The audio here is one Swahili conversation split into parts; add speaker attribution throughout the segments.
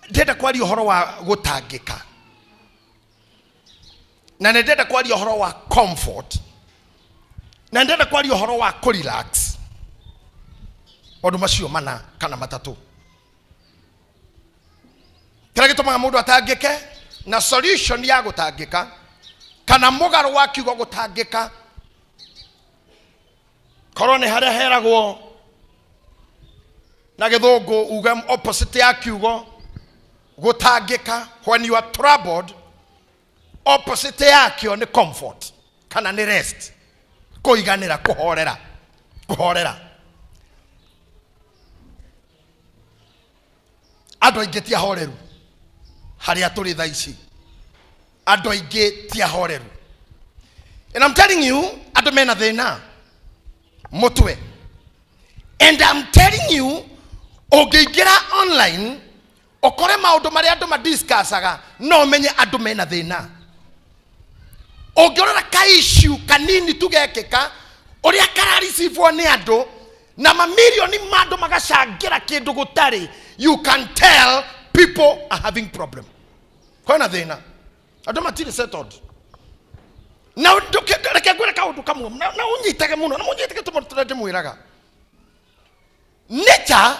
Speaker 1: ndenda kwaria uhoro wa gutangika na ndenda kwaria uhoro wa comfort na ndenda kwaria uhoro wa relax ondu macio mana kana matatu kira gitumaga mundu atangike na solution ya gutangika kana mugaro wa kiugo gutangika korone haria heragwo na githungu uga opposite ya kiugo gutangika. When you are troubled, opposite yakio ni comfort kana ni rest, kuiganira, kuhorera. Andu aingi ti ahoreru haria turi thaa ici, andu aingi ti ahoreru. And I'm telling you, andu mena thina mutwe. And I'm telling you, ugiingira online okore maundu maria andu madiscussaga no umenye andu mena thina. Ungirora ka issue kanini tugekeka uria kararisifwo ni andu na mamilioni mandu magacangira kindu gutari, you can tell people are having problem. Kona thina andu matiri settled. Na ndukireke gwira kaundu kamwe na unyitage muno na munyitage tumuturaje mwiraga. Nature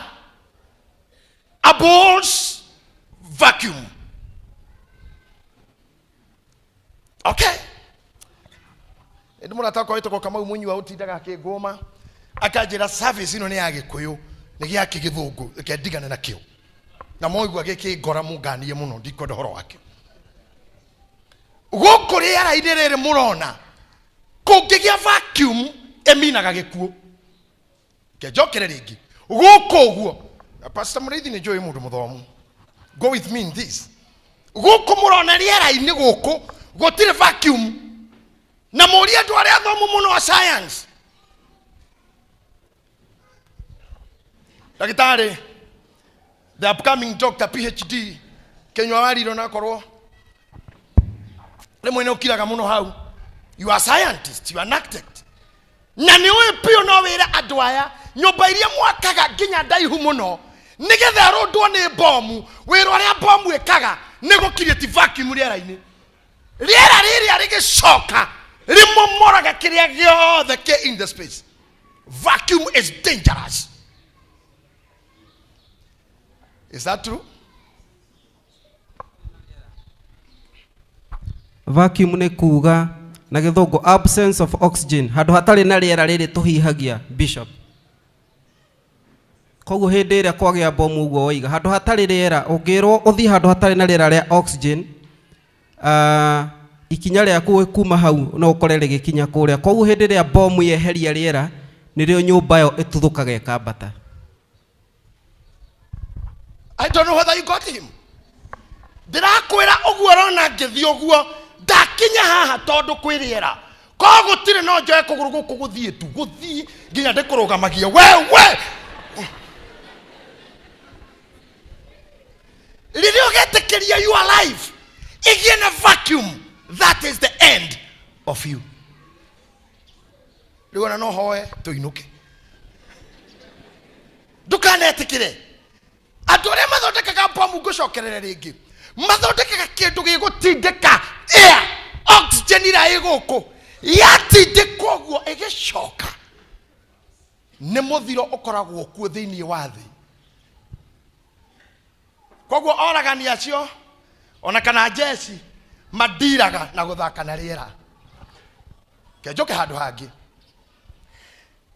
Speaker 1: abhors vacuum. Okay. Ndio nataka kwa ito kama munyi wa utindaga akigoma akajira service ino ni ya Gikuyu ni gya kigithungu kendigana nakio na moigwa giki ngora munganie muno ndiko ndoro wake gukuri ara idirire murona kungigia vacuum eminaga gikuo kejokere ringi guko guo. Pastor Muriithi ni joy mundu muthomu, go with me in this. Guko murona riera ini guko gutire vacuum na muria ndu aria thomu muno wa science. Dakitari, the upcoming doctor PhD Kenywa wariro na korwo le mwene ukiraga muno hau. You are scientist, you are an architect. Na ni uyu pio no wira andu aya nyumba iria mwakaga nginya ndaihu muno nigetha rondwo ni bomu wira ria bomu ekaga ni gukiriti vacuum riera-ini. Riera riria rigicoka rimomoraga kiria giothe ke in the space. Vacuum is dangerous. Is that true?
Speaker 2: Vacuum ni kuga na githungu absence of oxygen, handu hatari na riera riri tuhihagia bishop. Koguo hindi ria kwagia bomu uguo oiga handu hatari riera ungirwo uthi handu hatari na riera ria oxygen, ikinya riaku kuma hau no ukore rigikinya kuria. Koguo hindi ria bomu yeheria riera nirio nyumba yo ituthukaga ikambata.
Speaker 1: I don't know whether you got him. Ndirakwira uguo rona ngithio guo ndakinya haha tondu kwiriera ko gutire no njoe kuguru guku guthie tu guthie nginya ndikurugamagia wewe lirio getekeria you alive in a vacuum. That is the end of you. Liona no hoe tuinuke dukanetikire atore mathondekaga bomu gucokerere ringi mathondekaga kindu gigutindika air oxygen ira iguku yatindikwo guo igicoka ni muthiro ukoragwo kuo thiini wa thi. Koguo oragani acio ona kana jeshi madiraga na guthaka na riera kejoke handu hangi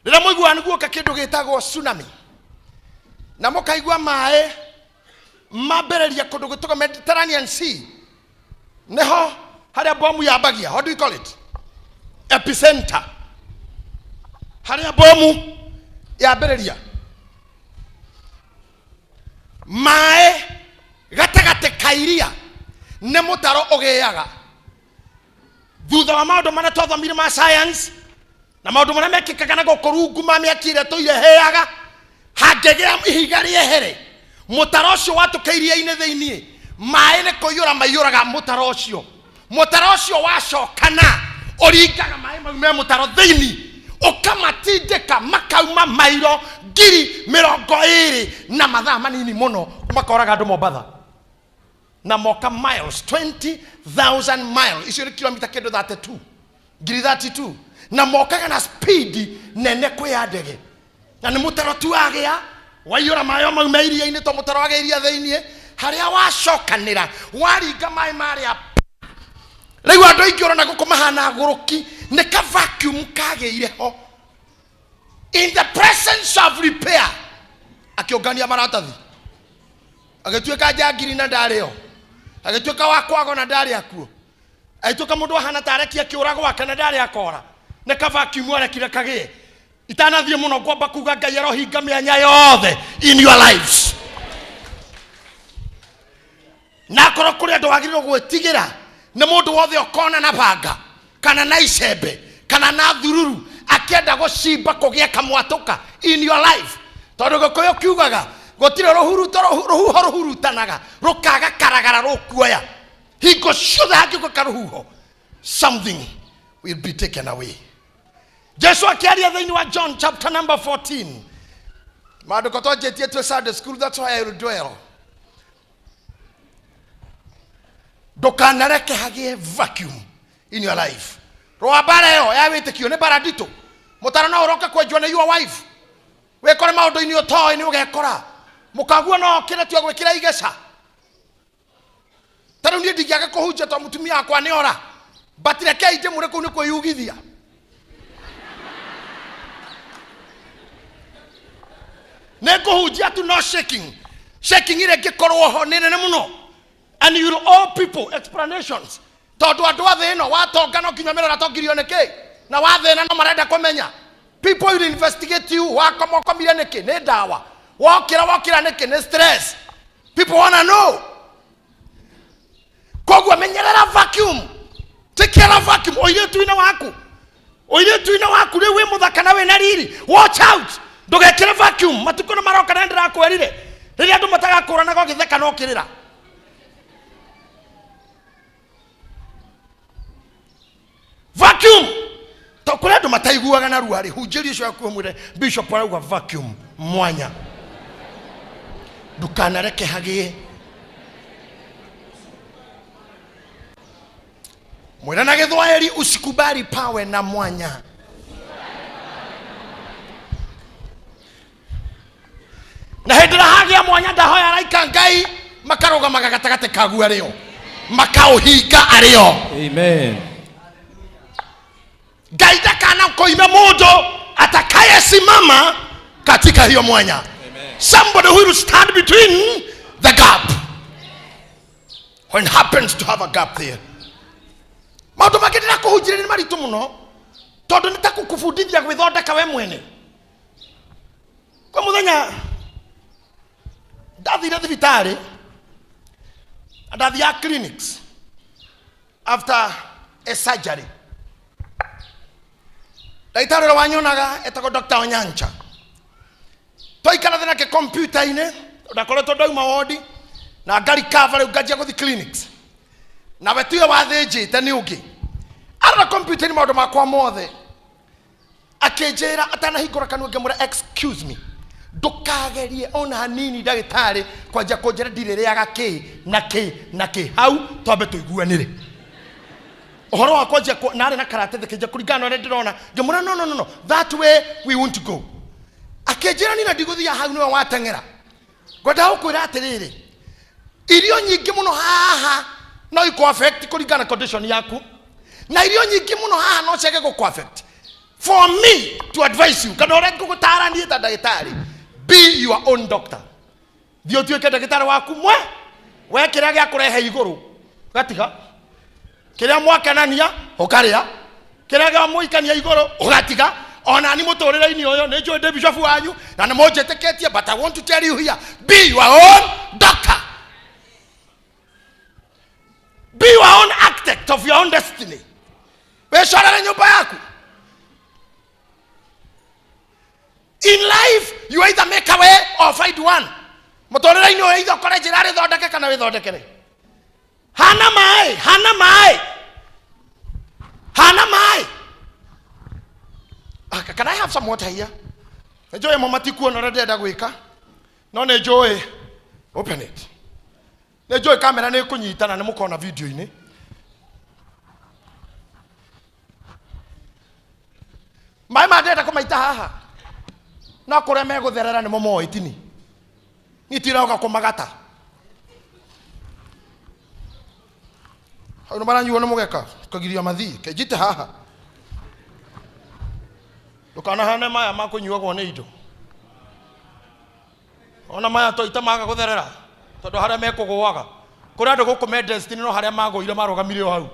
Speaker 1: rira muigua niguo ka kindu gitagwo tsunami na mukaigua mae mabereria kundu gituko Mediterranean Sea neho haria bomu yambagia. How do you call it? Epicenter. Haria bomu yabereria mae gatagate kairia ne mutaro ogeyaga thutha wa maundu maria twathomire ma science na maundu maria mekikaga na gukurungu mamiakire tuireheaga hangegea ihiga riehere mutaro ucio watukeirie-ini thiini mai ni kuyura mayuraga mutaro ucio wacokana uringaga mai mau me mutaro thiini ukamatindika makauma mairo 20,000 na mathaa manini muno makoraga andu Mombatha na moka miles 20,000 miles icio ni kilomita kendo 32 ngiri 32 na mokaga na speed nene kwi ya ndege na ni mutaro tu agia waiyura mayo mau meiria-ini to mutaro ageiria theinie haria wacokanira waringa mai maria riu andu aingi urona guku mahana guruki ni ka vacuum kageire ho in the presence of repair akiongania maratathi agituika jangiri na ndario agituika wakwago na ndari akuo agituika mundu ahana tarekia kiurago wa kana ndari akora ne ka vacuum arekire kagie itanathie muno kwamba kuga Ngai arohinga mianya yothe in your lives na koro kuri andu wagiriro gwitigira ni mundu wothe okona na banga kana na icembe kana na thururu akienda gucimba kugia kamwatuka in your life tondu gukoyo kiugaga gotire ruhuho ruhurutanaga rukaga karagara rukuoya hingo ciothe hangĩũka karuhuho something will be taken away. Jesu akiaria thĩinĩ wa John chapter number 14 maandĩko twanjĩtie twĩ Sunday school, that's why I will dwell. Ndukanareke hagie vacuum in your life. Roa bara yo ya wĩtĩkio nĩ bara nditũ mũtaro no ũroka kwenjwo nĩ your wife wĩkore maũndũ-inĩ ũtoĩ nĩ ũgekora mũkaguo no kĩrĩa twa gwĩkĩra igeca tarĩu niĩ ndingĩaga kũhunjia to mũtumia wakwa nĩ ora but rekei njĩmũre kũu nĩ kwĩyugithia nĩ ngũhunjia tu no shaking ĩrĩa ĩngĩkorwo ho nĩ nene mũno and you will all people explanations tondu andu athe ino watonga no kinya mirora tongirio niki na wathena no marenda kumenya people will investigate you wakomokomire niki ni dawa wokira niki ni stress people wanna know kogwa menyerera vacuum tikira vacuum oiretu ina waku riu wi muthaka na we na riri watch out ndugekire vacuum matuko no maroka na ndira kwerire riria andu matagakura go githeka no kirira vacuum to kule andu mataiguaga na ruari hunjiri cio yaku mwire bishop arauga vacuum mwanya ndukanareke hagie mwira na githwaeri usikubali pawe na mwanya na hendira hagia mwanya ndahoya raika Ngai makarugamaga gatagate kagu ario makauhinga ario
Speaker 2: amen.
Speaker 1: Gaida kana koime mundu atakayesimama katika hiyo mwanya. Amen. Somebody who will stand between the gap when happens to have a gap there. Maundu make ndira kuhunjire ni maritu muno tondu nitakukufundithia gwithondeka we mwene. Kwa muthenya ndathire thibitari ndathia clinics after a surgery. Daitari wanyonaga etako Dr. Onyancha toikara thina ke computer ine ndakoretwo ndauma wodi na ngari cover ngajia guthi clinics na wetuye wathĩnjĩte ni ungi ara computer ni maundu makwa mothe akenjera atanahingũra kanua ngemũra excuse me ndukagerie ona hanini ndagĩtarĩ kwanja kũnjĩra ndirĩrĩaga kĩ hau twambe tũiguanĩre ohoro wakwa je nare na karate thikija kuringana na ndirona ngemura no that way we want to go akejera ni na diguthia hau niwe watengera ngoda ukwira atiriri irio nyingi muno haha no iko affect kuringana condition yaku na irio nyingi muno haha no cheke go affect for me to advise you kana ore gugutara ni ta ndagitari be your own doctor thio tuike ndagitari waku mwe we kiria gya kurehe iguru gatiga kiria mwakanania ukaria kiria gya muikania iguru ugatiga ona ni muturire-ini uyo ni njui ndi bishop wanyu na ni munjiteketie but I want to tell you here be your own doctor, be your own architect of your own destiny. Weshorere nyumba yaku. In life you either make a way or find one. Muturire-ini uyo either ukore njira ri thondeke kana withondekere. Hana mai. Can I have some water here? Enjoy mama tikuo no rede da gwika. No enjoy. Open it. nĩ njũĩ kamera nĩ kũnyitana nĩ mũkona video-inĩ. Maĩ mandĩte kũmaita haha no kũrĩa megũtherera nĩmo moĩ tini nĩtiroka kũmagata. Hau nĩ maranyuo nĩ mũgeka kagiria mathii kenjite haha ndũkanahane maya ma kũnyuagwo nĩ indo. Ona maya toita maga gũtherera tondũ harĩa mekũgũaga kũrĩ andũ gũkũ me destiny no harĩa magũire marũgamire o hau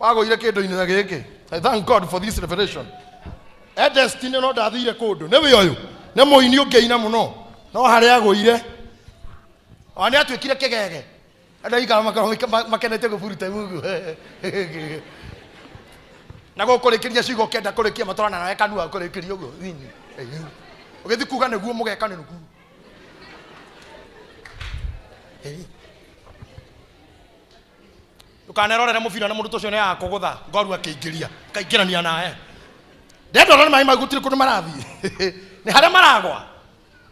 Speaker 1: magũire kĩndũ-inĩ gĩkĩ. I thank God for this revelation. Destiny no ndathire kũndũ nĩ wĩ ũyũ nĩ mũini ũngĩina mũno no harĩa agũire ona nĩ atuĩkire kĩgege andũ aikara makenete gũburuta Mungu na gũkũrĩkĩria ciugo kenda kũrĩkia matwarana nawe kanua kũrĩkĩria ũguo ũgĩthi kuga nĩguo mũgeka nĩ nĩguo. Ndũkanerorere mũbira na mũndũ tũcio nĩ akũgũtha ngoru akĩingĩria kaingĩrania nawe. Ndendorora nĩ maĩ mau gũtirĩ kũndũ marathiĩ nĩ harĩa maragwa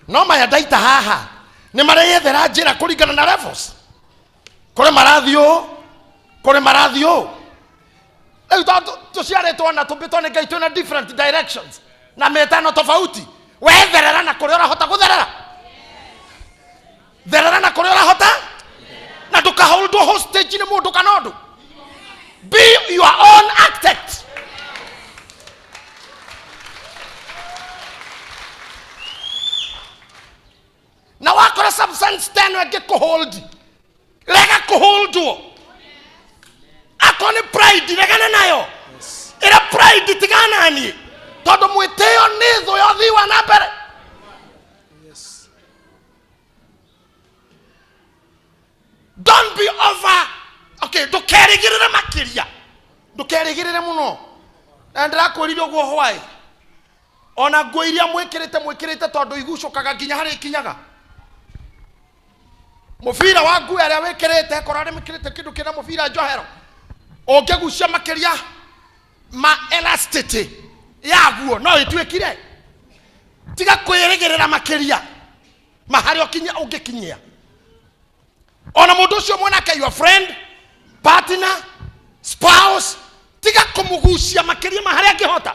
Speaker 1: no maya ndaita haha nĩ mareyethera njĩra kũringana na levels. Kũrĩ marathiĩ ũũ rĩu tũciarĩtwo na tũmbĩtwo nĩ Ngai twĩna different directions na metano tofauti. Wetherera na kũrĩa ũrahota gũtherera. Therera na kũrĩa ũrahota na ndũkaholdwo hostage nĩ mũndũ kana ũndũ. Be your own architect. Na wakora substance tano angĩkũhold rega kũholdwo. Akoni pride regana nayo. Ĩra pride tigana niĩ tondũ mwĩtĩo nĩ thũ ya ũthii wa na mbere. Don't be over. Okay, ndũkerĩgĩrĩre makĩria ndũkerĩgĩrĩre mũno na ndĩrakwĩrire ũguo hwaĩ ona nguo iria mwĩkĩrĩte tondũ igucũkaga nginya harĩa ikinyaga. Mũbira wa nguo ĩrĩa wĩkĩrĩte korwo arĩ mĩkĩrĩte kĩndũ kĩna mũbira njohero ũngĩgucia makĩria ma elasticity ya nguo no ĩtuĩkire. Tiga kwĩrĩgĩrĩra makĩria maharĩa ũngĩkinyia. Ona mũndũ ũcio mwanake your friend, partner, spouse tiga kũmũgucia makĩria maharĩa angĩhota.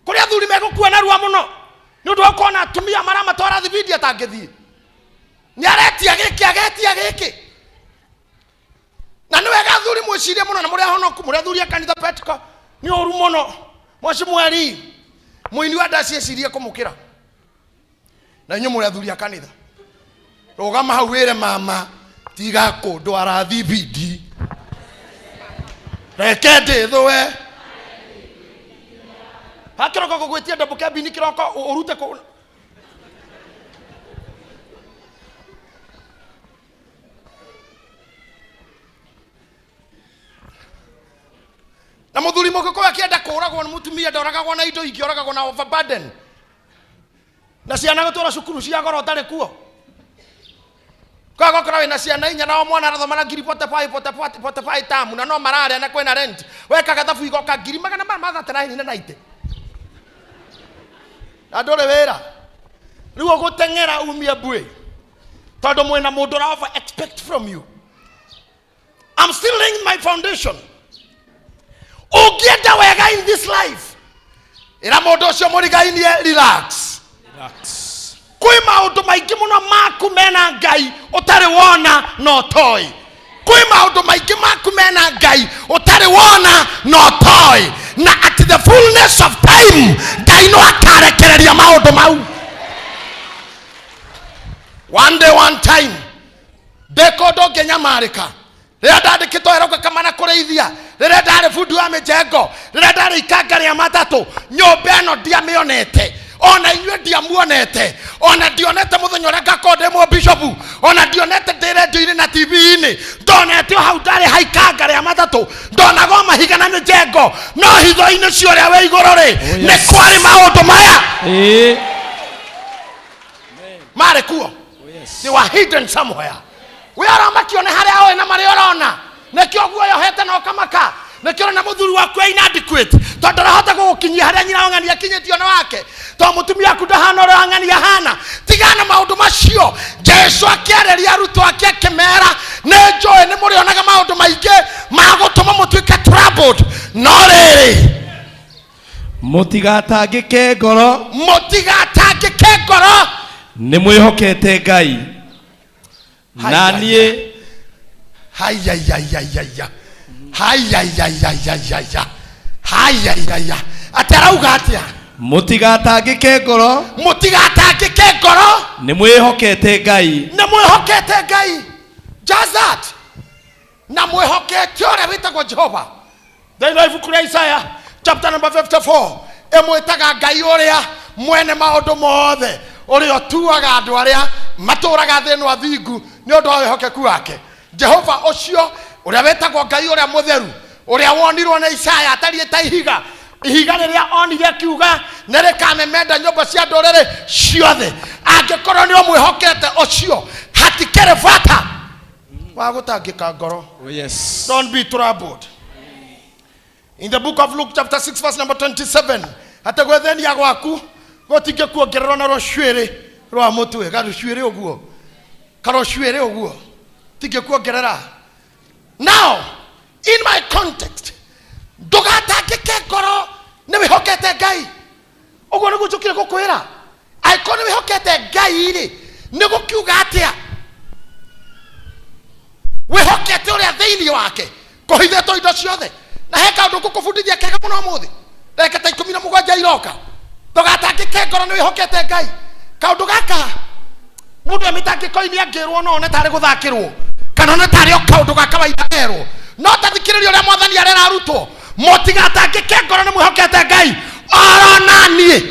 Speaker 1: Kũrĩ athuri megũkua narua mũno nĩ ũndũ wa kuona atumia maramatwara thibindi atangĩthiĩ. Nĩ aretia gĩkĩ na nĩ wega athuri mwĩcirie mũno na mũrĩa honoku mũrĩa athuri a kanitha Petco nĩ ũru mũno. Moci mweri mũini wa ndaci ecirie kũmũkĩra na inyuĩ mũrĩa athuri a kanitha rũgama hau wĩre mama tiga kũndwara thibindi reke ndĩthũe hakĩroko gũgwĩtia ndambo kĩambini kĩroko ũrute kũ. Na mũthuri mũgĩkũyũ akĩenda kũragwo nĩ mũtumia ndoragagwo na indo ingĩ oragagwo na overburden na ciana gũtũra cukuru cia goro ũtarĩ kuo. Kwa gũkorwo wĩna ciana inya na o mwana arathoma na ngiri pote pai tamu na no mararĩa na kwĩna rent wekaga thabu igoka ngiri magana ma39 na 90 na ndũrĩ wĩra rĩu ũgũteng'era umie mbwe tondũ mwĩna mũndũ ũra expect from you. I'm still laying my foundation. Ũngĩenda wega in this life ĩra mũndũ ũcio mũrigainie relax. Kwĩ maũndũ maingĩ mũno maku mena Ngai ũtarĩ wona no toy. Kwĩ maũndũ maingĩ maku mena Ngai ũtarĩ wona no toy. Na at the fullness of time Ngai no akarekereria maũndũ mau. One day one time ndekondo ngenyamarĩka rĩrĩa ndandĩkĩtwo heroka kamana kũrĩithia rĩrĩa ndarĩ bundi wa mĩjengo rĩrĩa ndarĩ ikanga rĩa matatũ nyũmba ĩno ndiamĩonete ona inyuĩ ndiamuonete ona ndionete mũthenya ũrĩa ngakorwo ndĩ mũbishopu ona ndionete ndĩ redio-inĩ na TV-inĩ ndonete o hau ndarĩ haikanga rĩa matatũ ndonaga mahiga na mĩjengo no hitho-inĩ cio ũrĩa wĩ igũrũ rĩ nĩ kwarĩ maũndũ maya marĩ kuo. They were hidden somewhere. We aramakione harĩa oĩ na marĩa ũrona nĩkĩo guo yohete na ũkamaka nĩkĩo na mũthuri waku inadequate tondũ ndahota gũgũkinyia harĩa nyina wang'ani akinyĩtio na wake tondũ mũtumia waku ndahana ũrĩa wang'ani ahana. Tigana maũndũ macio. Jesu akĩarĩria arutwo ake akĩmera nĩ njũĩ nĩ mũrĩonaga maũndũ maingĩ ma gũtũma mũtuĩke troubled, no rĩrĩ
Speaker 3: mũtigatangĩke ngoro,
Speaker 1: mũtigatangĩke ngoro,
Speaker 3: nĩ mwĩhokete Ngai na niĩ.
Speaker 1: Hayayayayaya, hayayayayaya, hayayaya. Atarauga atĩa?
Speaker 3: Mũtigatangĩke ngoro,
Speaker 1: mũtigatangĩke ngoro,
Speaker 3: nĩ mwĩhokete Ngai.
Speaker 1: nĩ mwĩhokete Ngai. Just that. Na mwĩhokete ũrĩa wĩtagwo Jehova. Thĩinĩ wa ibuku rĩa Isaya chapter number 54 ĩmwĩtaga Ngai ũrĩa mwene maũndũ mothe, ũrĩa ũtuaga andũ arĩa matũraga thĩinĩ wa thingu nĩ ũndũ wa wĩhokeku wake. Jehova ũcio ũrĩa wĩtagwo Ngai ũrĩa mũtheru, ũrĩa wonirwo nĩ Isaya atariĩ ta ihiga, ihiga rĩrĩa onire kiuga nĩ rĩkamemenda nyũmba cia ndũrĩrĩ ciothe. Angĩkorwo nĩ ũmwĩhokete ũcio, hatikĩrĩ bata wa gũtangĩka ngoro.
Speaker 3: Oh yes.
Speaker 1: Don't be troubled. In the book of Luke chapter 6 verse number 27, ate gwethenia gwaku gũtingĩkuongererwo na rũcuĩrĩ rwa mũtwe, garũcuĩrĩ ũguo, karũcuĩrĩ ũguo tingĩkuongerera. Now, in my context, ndũgatangĩke ngoro nĩ wĩhokete Ngai. Ũguo nĩguo njũkire gũkwĩra. Angĩkorwo nĩ wĩhokete Ngai-rĩ, nĩ gũkiuga atĩa? Wĩhokete ũrĩa thĩinĩ wake kũhithĩtwo indo ciothe. Na he kaũndũ ngũkũbundithia kega mũno ũmũthĩ. Ndagĩka ta 17 iroka. Ndũgatangĩke ngoro nĩ wĩhokete Ngai. Kaũndũ gaka mũndũ amĩtangĩko-inĩ angĩrwo no one tarĩ gũthakĩrwo, kana one tarĩ o kaũndũ ga kawaida erwo. No tathikĩrĩria ũrĩa Mwathani arera arutwo, mũtigatangĩke ngoro nĩ mwĩhokete Ngai. Oronanie.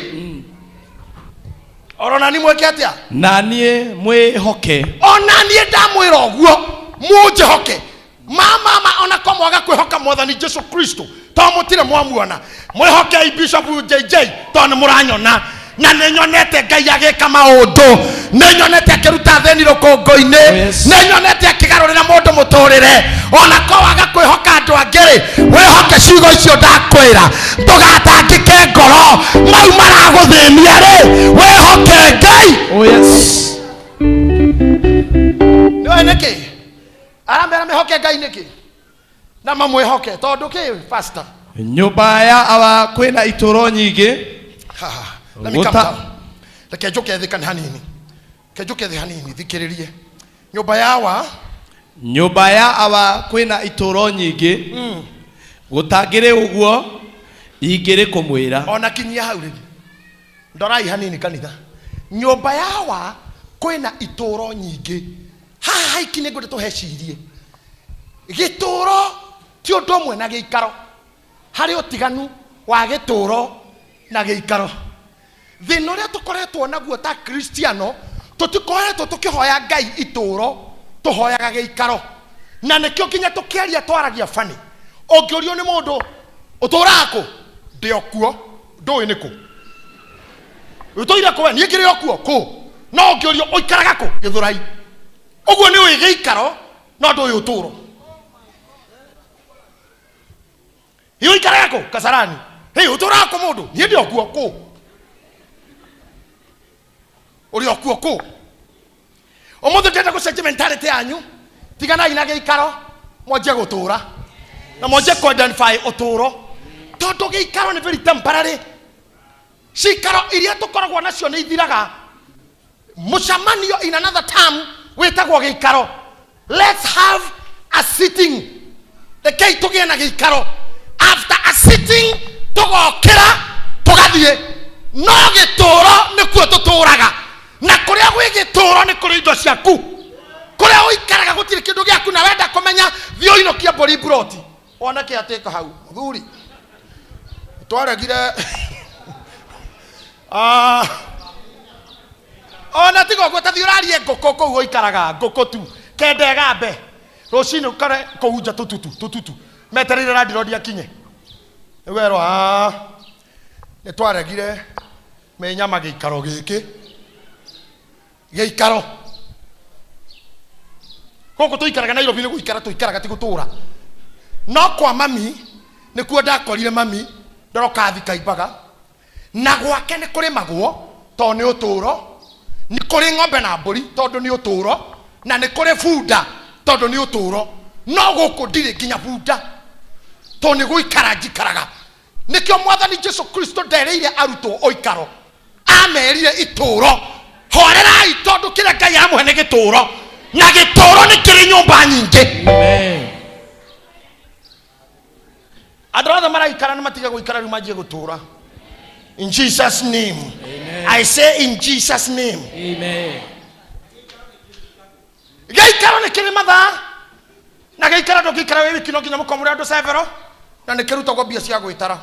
Speaker 1: Oronani mwĩke atĩa?
Speaker 3: Na niĩ mwĩhoke.
Speaker 1: Onanie ndamwĩra ũguo mũnjĩhoke. Mama ona kwa mwaga kwĩhoka Mwathani Jesu Kristo to mũtire mwamuona. Mwĩhoke Bishop JJ to nĩ mũranyona. Na nĩnyonete Ngai agĩka maũndũ, nĩnyonete akĩruta thĩni rũkũngũ-inĩ, nĩnyonete akĩgarũrĩra mũndũ mũtũrĩre. Ona ko waga kwĩhoka andũ angĩ, wĩhoke ciugo icio ndakwĩra. Ndũgatangĩke ngoro, mau maragũthĩnia rĩ, wĩhoke Ngai.
Speaker 3: Oh yes.
Speaker 1: Nĩwe nĩkĩ arambera mĩhoke Ngai nĩkĩ na mamwĩhoke tondũ kĩ pastor?
Speaker 3: Nyũmba ya awa kwĩna itũro nyingĩ.
Speaker 1: Let me come down. Reke njoke thĩ kana hanini. Reke njoke thĩ hanini thikĩrĩrie.
Speaker 3: Nyũmba ya awa kwĩna itũro nyingĩ. Gũtangĩrĩ ũguo ingĩrĩ kũmwĩra.
Speaker 1: Ona kinyia hau rĩu. Ndorai hanini kanitha. Nyũmba ya awa kwĩna itũro nyingĩ. Haha haiki nĩ ngũndũ tũhecirie. Gĩtũro ti ũndũ ũmwe na gĩikaro. Harĩ ũtiganu wa gĩtũro na gĩikaro. Thĩna ũrĩa tũkoretwo naguo ta Kristiano, tũtikoretwo tũkĩhoya Ngai itũro, tũhoyaga gĩikaro. Na nĩkĩo nginya tũkĩaria twaragia bani. Ũngĩũrio nĩ mũndũ ũtũraga kũ? Ndĩ o kuo. Ndũĩ nĩ kũ? Ũtũire kũ we? Niĩ ngĩrĩ o kuo kũ? No ũngĩũrio ũikaraga kũ? Gĩthũrai. Ũguo nĩ ũĩ gĩikaro no ndũĩ ũtũro. Ũikaraga kũ? Kasarani. Hei, ũtũraga kũ mũndũ? Niĩ ndĩ o kuo kũ? Uri okuo kũ? Ũmũthĩ ndĩrenda gũcenjia mentality yanyu. Tiganai na gĩikaro, mwanjie gũtũra. Na mwanjie identify ũtũro. Tondũ gĩikaro nĩ very temporary. Cikaro iria tũkoragwo nacio nĩ ithiraga. Mũcemanio in another term wĩtagwo gĩikaro. Let's have a sitting. Rekei tũgĩe na gĩikaro. After a sitting tũgokĩra tũgathiĩ. No gĩtũro nĩkuo tũtũraga. Na kũrĩa gwĩ gĩtũro nĩ kũrĩ indo ciaku. Kũrĩa ũikaraga gũtirĩ kĩndũ gĩaku na wenda kũmenya thiĩ ũinũkie mbũri broti. Ona kĩ atĩka hau. Thuri. Twaregire. Ona tiga ũguo ta thiĩ ũrarie ngũkũ kũu ũikaraga ngũkũ tu. Kende gambe. Rũcinĩ ũkare kũhunja tũtutu. Metereire randirodi akinye. Nĩwerwo nĩ twaregire menyama gĩikaro gĩkĩ. Gĩikaro. Gũkũ tũikaraga Nairobi nĩ gũikara tũikaraga ti gũtũra. No kwa mami nĩkuo ndakorire mami ndoroka thikaimbaga. Na gwake nĩ kũrĩ magwo tondũ nĩ ũtũro. Nĩ kũrĩ ng'ombe na mbũri tondũ nĩ ũtũro. na nä kå rä bunda tondå nä å tå ro no gå kå ndirä nginya bunda tondå nä gå ikara njikaraga nä kä o mwathani Jesu Kristo ndereire arutwo o ikaro amerire itå ro horerai tondå kä rä a Ngai amwe nä gä tå ro na gä tå ro nä kä rä nyå mba nyingä andå othe maraikara nä matiga gå ikara rä u manjie gå tå ra in Jesus name. Amen. I say in Jesus name.
Speaker 3: Amen.
Speaker 1: Gaikaro nä kä rä mathaa na gaikara ndå ngä ikara wä wiki no nginya må komå rä andå cebero na nä kä rutagwo mbia cia gwä tara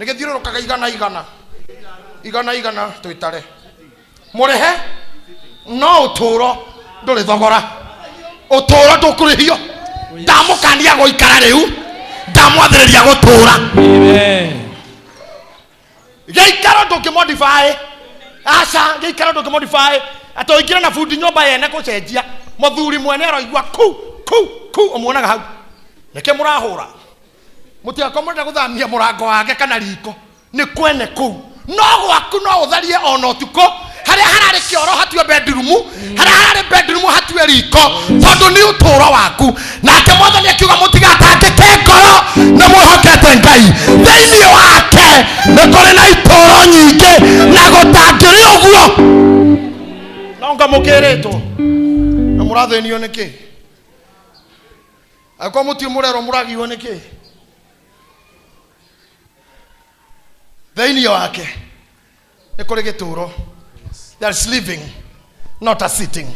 Speaker 1: nä gä thiå rå rå kaga igana twä tare må rä he no å tå ro ndå rä thogora å tå ro ndå kå rä hio ndamå kania gå ikara rä u ndamwathä rä ria gå tå ra gaikaro ndå ngä modify aca gaikaro ndå ngä modify atå ingä na bundi nyåmba yene gå cenjia mũthuri mwene aroigua ku ũmuonaga hau nĩkĩ mũrahũra mũtigakomũrĩra gũthamia mũrango wake kana riko nĩ kwene kũu no gwaku no ũtharie ona ũtukũ harĩa hararĩ kĩoro hatue bedroom harĩa hararĩ bedroom hatue riko tondũ nĩ ũtũũro waku nake Mwathani akiuga mũtigatangĩke ngoro nĩ mwĩhokete Ngai thĩinĩ wake nĩ kũrĩ na itũũro nyingĩ na gũtangĩrĩ ũguo nonga mũkĩrĩtwo na mũrathĩnio nĩkĩ angĩkorwo mũtirĩ mũrerwo mũragio nĩkĩ thĩinĩ wake nĩ kũrĩ gĩtũũro. There's living, not a sitting.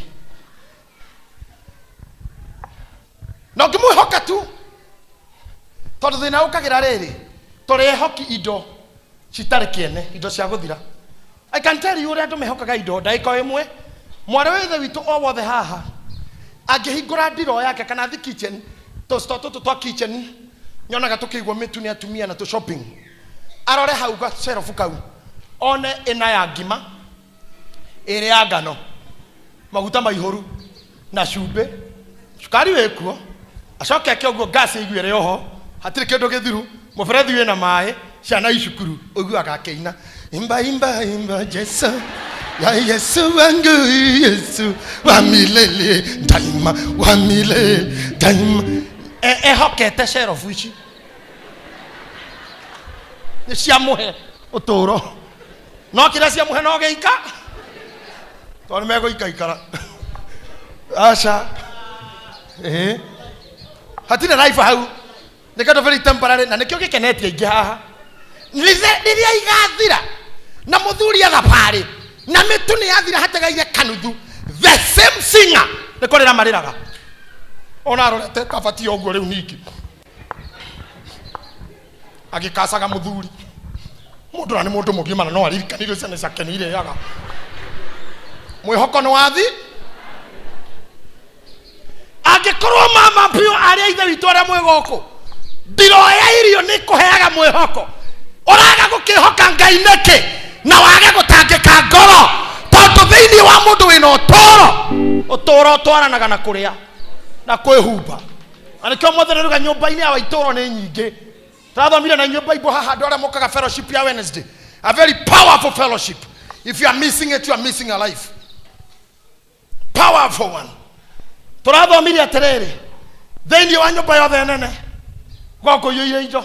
Speaker 1: Na ũngĩmwĩhoka tu tondũ thĩna ũkagĩra rĩrĩ tũrĩhoki indo citarĩ kĩene indo cia gũthira. I can tell you ũrĩa andũ mehokaga indo ndagĩka ĩmwe mwarĩ wa ithe witũ o wothe haha angĩhingũra ndiro yake kana thi kitchen tũstore tũtũ twa kitchen nyonaga tũkĩigwo mĩtu nĩ atumia na tũ shopping arore hau gacerobu kau one ĩna ya ngima ĩrĩ ya ngano maguta maihũru na cumbĩ cukari wĩkuo acoke ake ũguo gas ĩiguĩre oho hatirĩ kĩndũ gĩthiru mũberethi wĩna maĩ ciana icukuru ũiguaga akĩina imba imba imba Jesu ya Yesu wangu Yesu wa milele daima wa milele daima ehokete cerobu ici nĩ ciamũhe ũtũũro no kĩrĩa ciamũhe no gĩika tondũ nĩmegũikaikara aca hatirĩ life hau nĩ kĩndũ very temporary na nĩkĩo gĩkenetie aingĩ haha rĩrĩa igathira na mũthuri athabarĩ na mĩtu nĩ yathira hategaire kanuthu the same singer nĩ kũrĩra marĩraga ona arorete kabatie ũguo rĩu ningĩ agĩkacaga mũthuri mũndũ na nĩ mũndũ mũgima na no aririkanire ciana ciake nĩ irĩaga mwĩhoko nĩ wathi angĩkorwo mama biũ arĩa ithe witũ arĩa mwĩ gũkũ ndiroya irio nĩ kũheaga mwĩhoko ũraga gũkĩhoka Ngai nĩkĩ na wage gũtangĩka ngoro tondũ thĩinĩ wa mũndũ wĩna ũtũũro ũtwaranaga na kũrĩa na kwĩhumba na nĩkĩo mũthenya rĩuga nyũmba-inĩ ya itũũro nĩ nyingĩ tũrathomire na nyũmba ibo haha andũ arĩa mokaga fellowship ya Wednesday a very powerful fellowship. If you are missing it, you are missing a life. Powerful one. Tũrathomire atĩrĩrĩ thĩinĩ wa nyũmba yothe nene gwakũ yũire indo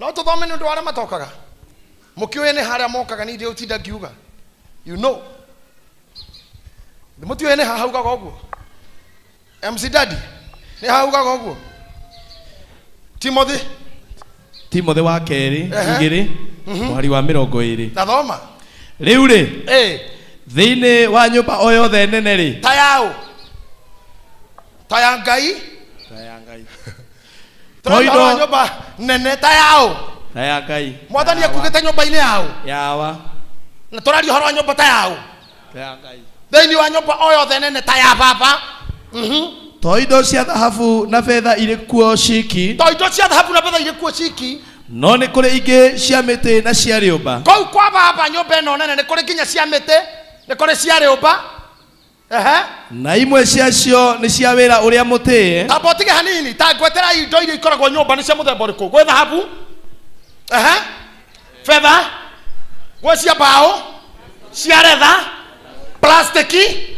Speaker 1: no tũthome nĩ ũndũ wa arĩa matokaga mũkĩũĩ nĩ harĩa mokaga nĩ irio ũtinda ngiuga you know mũtiũĩ nĩ haha ugaga ũguo MC Daddy nĩ haha ugaga ũguo
Speaker 3: Timothy wa kerĩ 2 mweri wa 20
Speaker 1: nathoma
Speaker 3: rĩu rĩ thĩinĩ wa nyũmba o yothe nene rĩ
Speaker 1: ta yaũ ta ya Ngai tũrathoma nyũmba nene ta yaũ
Speaker 3: ta ya Ngai
Speaker 1: Mwathani akugĩte nyũmba-inĩ yaũ
Speaker 3: yawa
Speaker 1: na tũraria ũhoro wa nyũmba ta yaũ
Speaker 3: ta ya Ngai
Speaker 1: thĩinĩ wa nyũmba o yothe nene ta ya baba
Speaker 3: to indo cia thahabu na betha irĩ kuo ciki
Speaker 1: to indo cia thahabu na betha irĩ kuo ciki
Speaker 3: no nĩ kũrĩ ingĩ cia mĩtĩ na cia rĩũmba
Speaker 1: kũu kwa baba nyũmba ĩno nene nĩ kũrĩ nginya cia mĩtĩ nĩ kũrĩ cia rĩũmba
Speaker 3: na imwe ciacio nĩ cia wĩra ũrĩa mũtĩĩ
Speaker 1: tamba ũtige hanini ta ngwetera indo iria ikoragwo nyũmba nĩ cia mũthemba ũrĩkũ gwĩ thahabu betha gwĩ cia mbaũ cia retha plastiki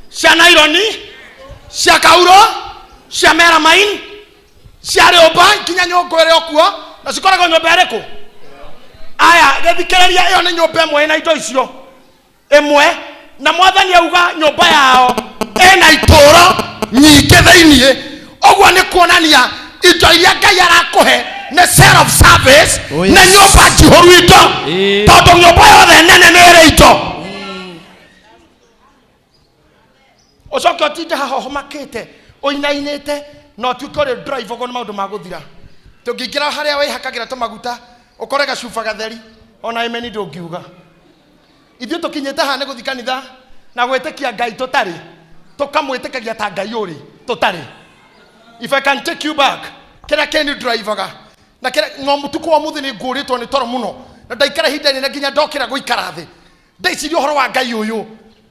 Speaker 1: cia naironi cia kauro cia melamine cia rĩũmba nginya nyũngũ ĩrĩ okuo na cikoragwo nyũmba ĩrĩkũ aya gĩthikĩrĩria ĩyo nĩ nyũmba ĩmwe ĩna indo icio ĩmwe na mwathani auga nyũmba yao ĩna itũũro nyingĩ thĩiniĩ ũguo nĩ kuonania indo iria Ngai arakũhe nĩ set of service na nyũmba njihũru indo tondũ nyũmba yothe nene nĩ ĩrĩ indo ucoke ũtinde haha ũhomakĩte ũinainĩte na ũtuĩke ũrĩ drive ũguo nĩ maũndũ ma gũthira tũngĩingĩra harĩa wĩhakagĩra tũmaguta ũkore gacuba gatheri ona imeni ndũngiuga ithuĩ tũkinyĩte haha nĩ gũthiĩ kanitha na gwĩtĩkia Ngai tũtarĩ tũkamwĩtĩkagia ta Ngai ũrĩ tũtarĩ. If I can take you back kĩrĩa kĩni drivaga na kĩrĩa no mũtuko wa mũthĩ nĩ ngũrĩtwo nĩ toro mũno na ndaikara ihinda inene nginya ndokĩra gũikara thĩ ndaiciria ũhoro wa Ngai ũyũ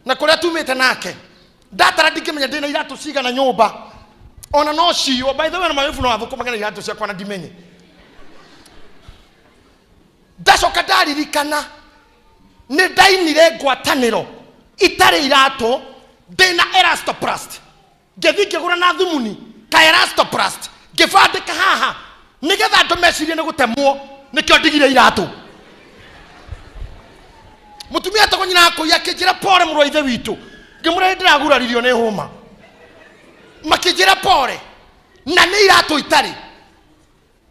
Speaker 1: na kũrĩa tumĩte nake ndatara ndingĩmenya ndĩna iratũ cigana nyũmba ona no cio by the way na mayofu no athũkũmaga na iratũ ciakwa na ndimenye ndacoka ndaririkana nĩ ndainire ngwatanĩro itarĩ iratũ ndĩna Elastoplast ngĩthiĩ ngĩgũra na thumuni ka Elastoplast ngĩbandĩka haha nĩgetha andũ mecirie nĩ gũtemwo nĩkĩo ndigire iratũ mũtumia atagwo nyina akũia akĩnjĩra pore mũrũ wa ithe witũ ngĩmũrĩa ndĩraguraririo nĩ hũma makĩnjĩra pore na nĩ iratũ itarĩ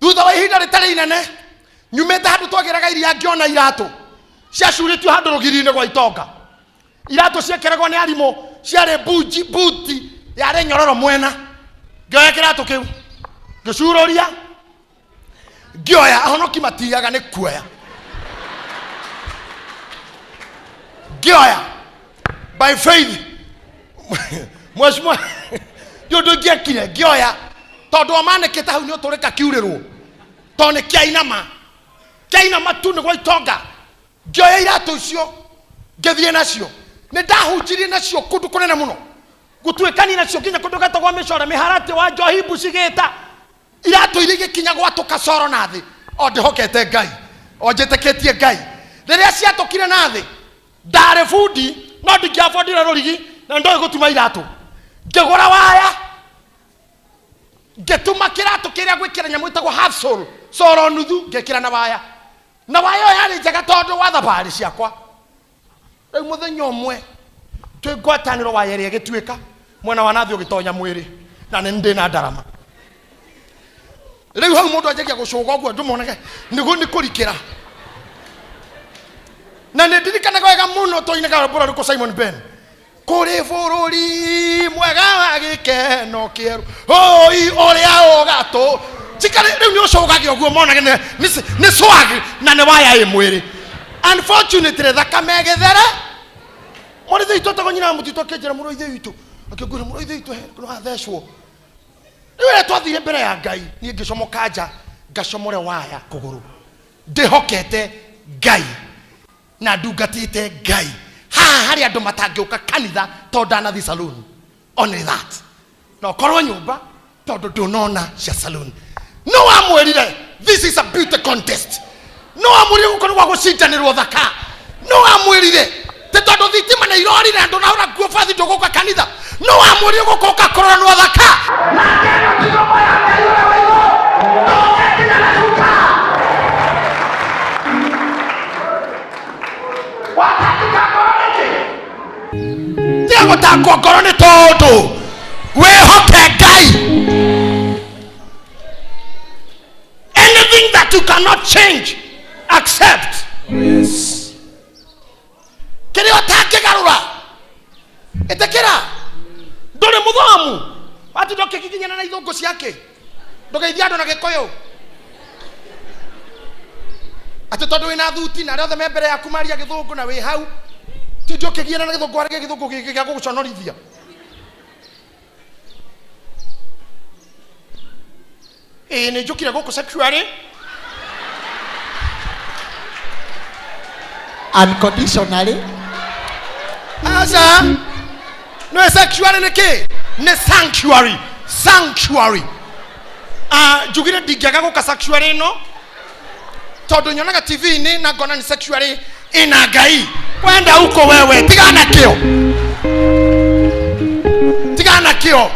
Speaker 1: thutha wa ihinda rĩtarĩ inene nyumĩte handũ twagĩraga iria ngĩona iratũ ciacurĩtio handũ rũgiri-inĩ gwa itonga iratũ ciekĩragwo nĩ arimũ ciarĩ buti yarĩ nyororo mwena ngĩoya kĩratũ kĩu ngĩcurũria ngĩoya ahonoki matigaga nĩ kuoya ngĩoya by faith mweshimwa yũndũ ngĩekire ngĩoya tondũ amanĩkĩte hau nĩ ũtũrĩka kiurĩrwo tondũ nĩ kĩainama tu nĩ gwa itonga ngĩoya iratũ icio ngĩthiĩ nacio nĩ ndahunjirie nacio kũndũ kũnene mũno gũtuĩkania nacio nginya kũndũ gatagwo mĩcore mĩharatĩ wa Njohi Bucigĩta iratũ iria igĩkinya gwatũka coro na thĩ o ndĩhokete Ngai o njĩtĩkĩtie Ngai rĩrĩa ciatũkire na thĩ ndarĩ bundi no ndingĩabondire rũrigi na ndoĩ gũtuma iratũ ngĩgũra waya ngĩtuma kĩratũ kĩrĩa gwĩkĩra nyamũ ĩtagwo half sole coro nuthu ngĩkĩra na waya ĩyo yarĩ njega tondũ wa thabarĩ ciakwa rĩu mũthenya ũmwe twĩ ngwatanĩro waya ĩrĩa ĩgĩtuĩka mwena wa nathĩ ũgĩtonya mwĩrĩ na nĩ ndĩ na ndarama rĩu hau mũndũ anjagia gũcũga ũguo ndũmonage nĩguo nĩ kũrikĩra na nĩ ndirikanaga wega mũno tũinaga rwĩmbo rũrĩkũ Simon Ben kũrĩ bũrũri mwega wa gĩkeno kĩerũ hoi ũrĩa ũgatũ cikari rĩu nĩ ũcũgagia ũguo monage nĩ swag na nĩ waya ĩ mwĩrĩ unfortunately thakame gĩthere mũrĩ thĩ itũ tagwo nyina wa mũtitũ akĩnjĩra mũrũ ithe witũ akĩngwĩra mũrũ ithe witũ no athecwo rĩu twathire mbere ya Ngai niĩ ngĩcomoka nja ngacomore waya kũgũrũ ndĩhokete Ngai na ndungatĩte Ngai haha harĩ andũ matangĩũka kanitha tondũ ndanathiĩ saloon only that no korwo nyũmba tondũ ndũnona cia saloon no amwĩrire this is a beauty contest no amwĩrire gũkorwo gwa gũcindanĩrwo thaka no amwĩrire tondũ thitima nĩ irorire andũ nahũra nguo bathi ndũgũka kanitha no amwĩrire gũkoka kũroranwo thaka gũtakwo ngoro nĩ tondũ wĩhoke Ngai anything that you cannot change accept kĩrĩa ũtangĩgarũra ĩtĩkĩra ndũrĩ mũthomu ati ndũkĩkinyana na ithũngũ ciake ndũgeithia andũ na Gĩkũyũ ati tondũ wĩna thuti na arĩa othe me mbere yaku maria Gĩthũngũ na wĩ hau ti ndũkĩgiana na Gĩthũngũ arĩa Gĩthũngũ gĩa gũgũconorithia nĩ njũkire gũkũ sexually
Speaker 4: unconditionally
Speaker 1: asa no sexually nĩ kĩ nĩ sanctuary njugire ndingĩaga gũka sexually ĩno tondũ nyonaga TV-inĩ na ngona nĩ sexually ĩna Ngai Kwenda huko wewe, tigana kio. Tigana kio.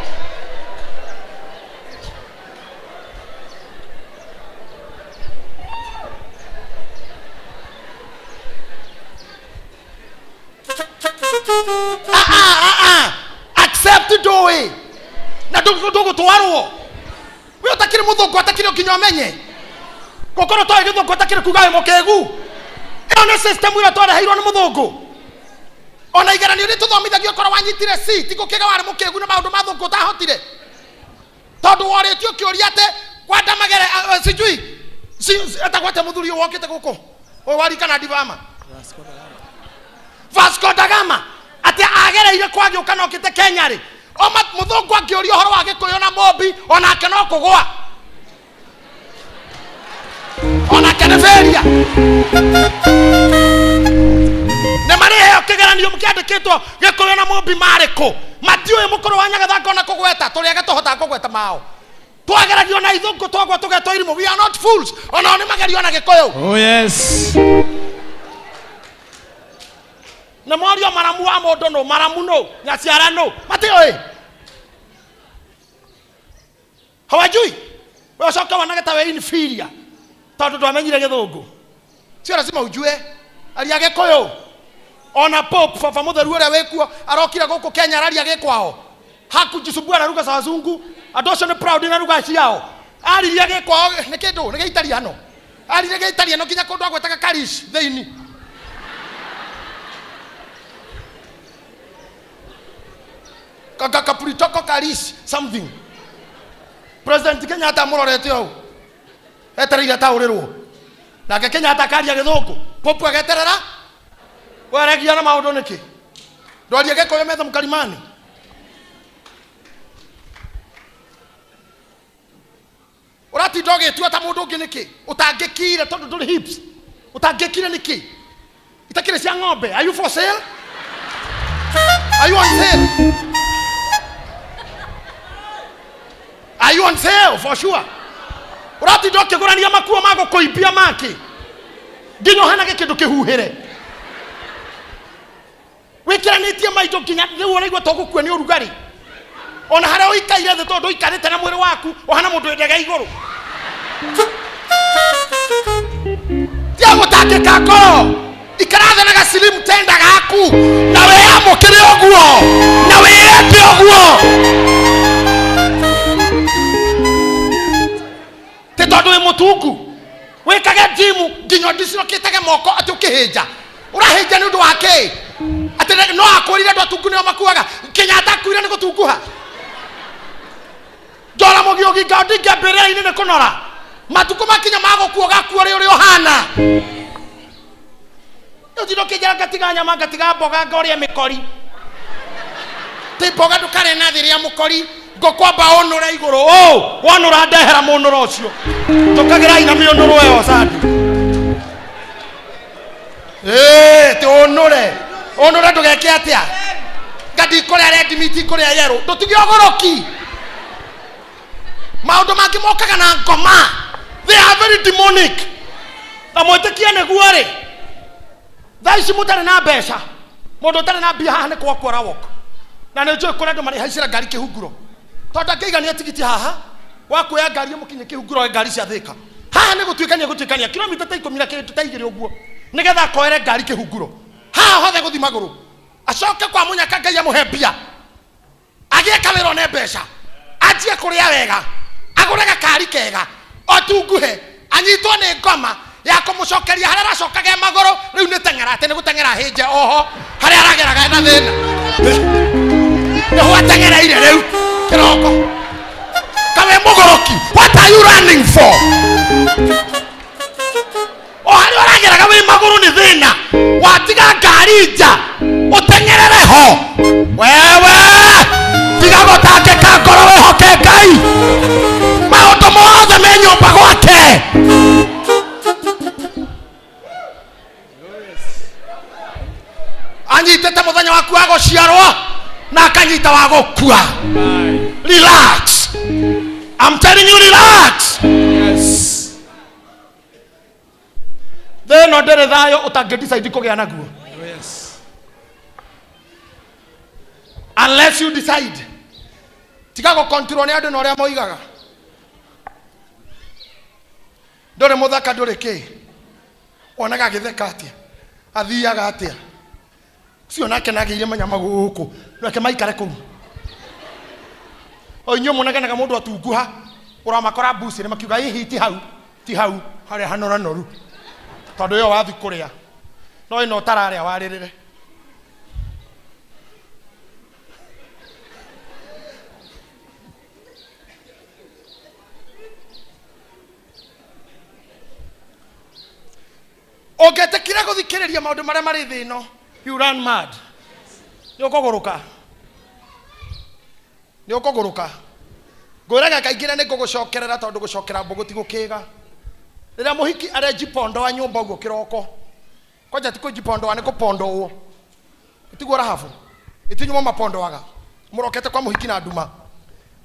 Speaker 1: Accept doe. Na dogo twaro. We utakire muthungu atakire kinyomenye. Kokoro toa githungu atakire kugae mokegu. Ona system ira tware hairwo ni muthungu. Ona igeranio ni tuthomithagio koro wanyitire C tiko kiga wari mukegu na maundu mathungu tahotire. Tondu woretio kiuria ate kwanda magere sijui atakwate muthuri wokite guko. O wari kana divama. Vasco da Gama ati agereire kwagi ukana okite Kenya ri o muthungu angiuria horo wa gikuyu na Mobi ona kana kugwa ona kana feria ne mari he okigeranio mukiandikitwo gikuyu na Mobi mariko matiuye mukuru wa Nyagathanga ona kugweta turi agatohota kugweta mao twageragio na ithungu twagwa tugeto irimo. We are not fools. Ona ni magerio na gikuyu.
Speaker 3: Oh yes.
Speaker 1: Na morio maramu wa modo no maramu no nyaciara no mate oi hawajui wewe soka wanageta we inferior tondu twamenyire githungu sio lazima ujue aliage koyo ona pop fafa mutheru ure wekuo arokira guku Kenya rari agekwao hakujisumbua na ruga za wazungu adoso ni proud na ruga ciao ali yage kwao ni kindu ni Italiano ali ni Italiano kinya kundu agwetaka karish theini kaka kapulitoko karis something. President Kenya ata murorete au etereire taurirwo na Kenya ata karia githungu popu ageterera waregia na maundu niki ndorie geko metha mukalimani urati doge tu ata mundu ngi niki utangikire tondu nduri hips utangikire niki itakire cia ng'ombe. Are you for sale? Are you on sale? Are you on sale for sure? Urati doke gurania makuo mago koibia maki. Nginyo hana gikindu kihuhire. Wikiranitie maito kinya riu uraigwa togukua ni urugari. Ona hare uikaire the tondu ikarite na mwiri waku ohana mundu endega iguru. Tia mutake kako. Ikarathe na gasilimu tenda gaku. Na we amukire oguo. Na we ete oguo. Tondu we mutungu wikage jimu nginyo ndiciro kitege moko ati ukihinja urahinja ni undu wake ati no akurire ndo atungu ni makuaga Kenyatta kuire ni gutunguha Jora Mogiogi gaudi gabere ine ne kunora matuko makinya mago kuoga kuore uri ohana ndiro kijara gatiga nyama gatiga boga ngori mikori ti boga ndukare na thiri ya mukori ngokwamba onora iguru wonora ndehera munoro ucio tukagira ina mionoro yo sadi te onora ndugeke atia ngadi kore red meat kore yero ndutigiogoroki maundu mangi mokaga na ngoma. They are very demonic na mwetikia neguo ri thaici mutare na mbeca mundu tare na bia haha ni kwa kwara woko na ne njoo kore ndo mari haicira ngari kihunguro tonda keigania tigiti haha wakuya ngari mukinye kihunguro ngari cia thika haha ni gutuikania kilomita ta 10 na kindu ta igiri uguo nigetha koere ngari kihunguro haha hothe guthi maguru acoke kwa munyaka ngai amuhembia agie kawiro ne mbeca ajie kuria wega agurega kari kega otunguhe anyitwo ni ngoma ya kumucokeria haria aracokage maguru riu ni tengera ati ni gutengera hinje oho haria arageraga na thina ni hwatengereire riu kiroko kawe mugoroki. What are you running for? Haria arageraga wi maguru ni thina watiga ngari nja utengerere ho wewe tiga gutangika ngoro wihoke Ngai maundu mothe me nyumba gwake. Anyitete muthenya waku wa guciarwo na akanyita wa gukua. Relax. I'm telling you, relax.
Speaker 3: Yes.
Speaker 1: Then ndere thayo utangidecide kugea naguo.
Speaker 3: Yes.
Speaker 1: unless you decide tiga go control ne andu no ria moigaga ndore muthaka ndore ki onaga githeka atia athiaga atia cio nake nageire manyama guku nake maikare kuu o inyo munaga mundu atunguha uramakora busi ne makiuga hihi ti hau haria hanora noru tondu yo wathi kuria no ino tararia waririre ogete kira guthikiriria maundu maria mari thino you run mad nyokoguruka nguraga kaingira ni kugucokerera tondu gucokera mbugu ti gukiga rira muhiki arenji pondo wa nyumba uguo kiroko koja ti kujipondo wa ni kupondo uo itigura hafu itinyuma mapondo waga murokete kwa muhiki na nduma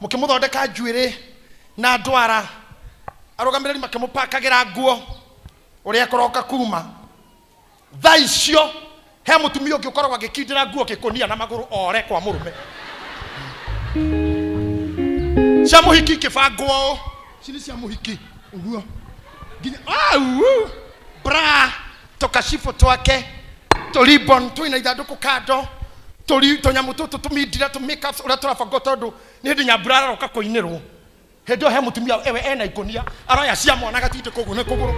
Speaker 1: mukimuthondeka njuire na ndwara arugamiriri makimupakagira nguo uria koroka kuma thaicio he mutumia ungi ukoragwa agikindira nguo gikunia na maguru ore kwa murume cia muhiki kibangwo cini cia muhiki uguo nginya bra tukashifu twake tulibon twina ithanduku kando tunyamu tutu tumindira tumikeups uria turabango tondu ni hindi nyambura aroka kuinirwo hindi he mutumia ewe ena ikonia aroya cia mwana gatinde kugu ne kuguru